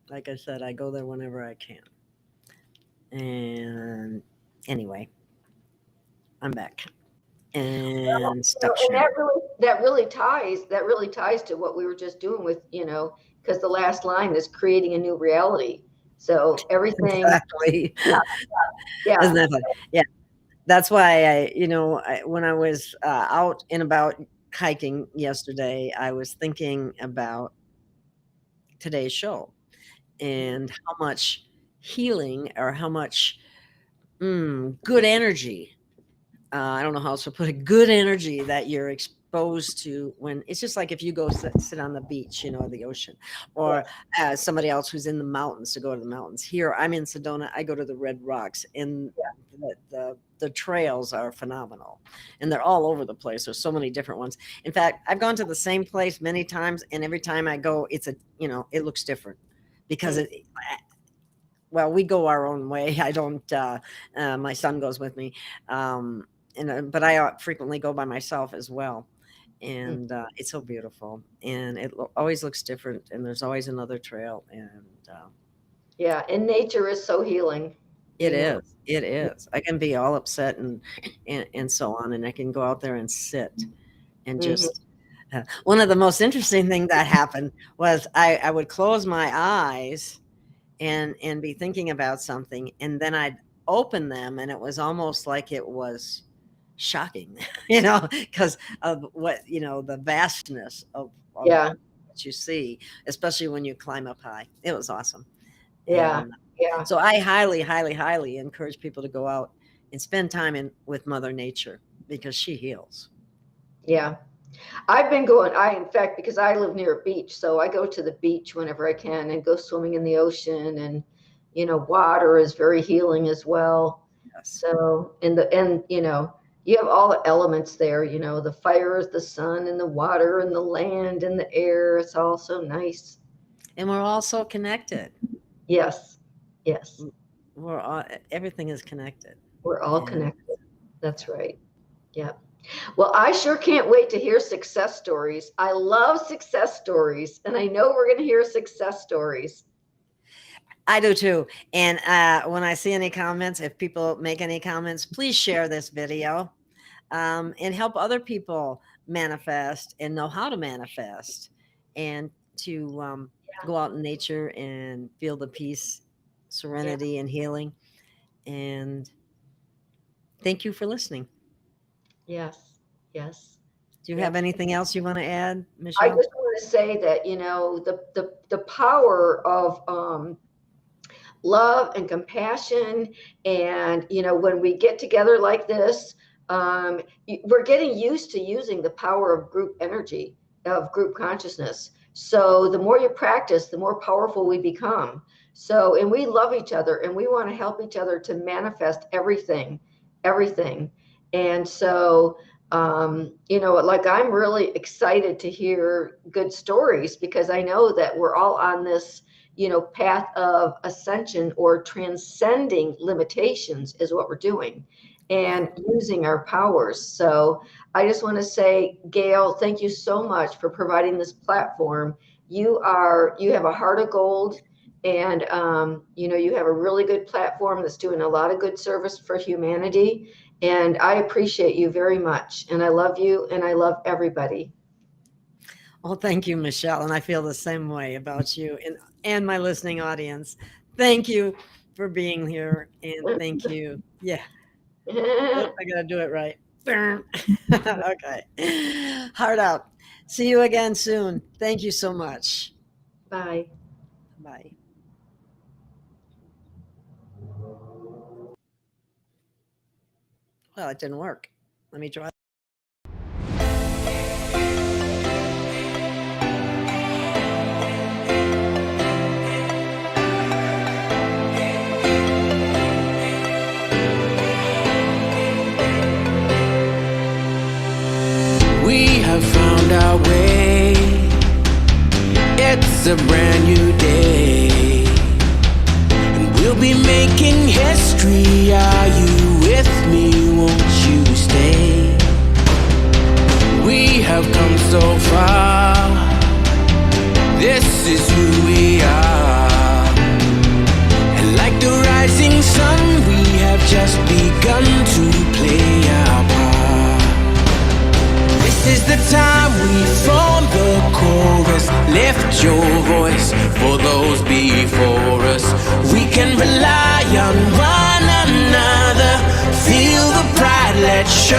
like I said, I go there whenever I can. And anyway, I'm back. And stop And sharing. that really ties to what we were just doing with, because the last line is creating a new reality. So everything. Exactly. Yeah. Isn't that fun? Yeah. That's why when I was out and about hiking yesterday, I was thinking about today's show and how much healing, or how much good energy. I don't know how else to put it. Good energy that you're exposed to when it's just like if you go sit on the beach, the ocean, or somebody else who's in the mountains to go to the mountains. Here, I'm in Sedona. I go to the Red Rocks, and the trails are phenomenal, and they're all over the place. There's so many different ones. In fact, I've gone to the same place many times, and every time I go, it looks different, because well, we go our own way. I don't, my son goes with me. But I frequently go by myself as well. And it's so beautiful, and it always looks different, and there's always another trail. And and nature is so healing. It is. I can be all upset and so on, and I can go out there and sit and just. One of the most interesting things that happened was I would close my eyes and be thinking about something, and then I'd open them, and it was almost like it was shocking, because of what, the vastness of what you see, especially when you climb up high. It was awesome. So I highly, highly, highly encourage people to go out and spend time with Mother Nature, because she heals. Yeah. I've been going, in fact, because I live near a beach, so I go to the beach whenever I can and go swimming in the ocean. And, water is very healing as well. Yes. So, you have all the elements there, the fire, the sun, and the water, and the land, and the air. It's all so nice. And we're all so connected. Yes. Yes. Everything is connected. We're all connected. That's right. Yeah. Well, I sure can't wait to hear success stories. I love success stories, and I know we're going to hear success stories. I do too. And when I see any comments, if people make any comments, please share this video and help other people manifest and know how to manifest, and to go out in nature and feel the peace, serenity, and healing. And thank you for listening. Yes. Yes. Do you have anything else you want to add, Michelle? I just want to say that, the power of love and compassion, and, when we get together like this, we're getting used to using the power of group energy, of group consciousness. So the more you practice, the more powerful we become. So, and we love each other, and we want to help each other to manifest everything. And so, like, I'm really excited to hear good stories, because I know that we're all on this, path of ascension, or transcending limitations is what we're doing, and using our powers. So I just want to say, Gail, thank you so much for providing this platform. You have a heart of gold, and, you have a really good platform that's doing a lot of good service for humanity. And I appreciate you very much. And I love you, and I love everybody. Well, thank you, Michelle. And I feel the same way about you and my listening audience. Thank you for being here. And thank you. Yeah. I got to do it right. Okay. Heart out. See you again soon. Thank you so much. Bye. Bye. Well, it didn't work. Let me try. We have found our way. It's a brand new day, and we'll be making history. Are you with me? Won't you stay? We have come so far. This is who we are. And like the rising sun, we have just begun to play our part. This is the time we form the chorus. Lift your voice for those before us. We can rely on one another. Feel the pride, let's show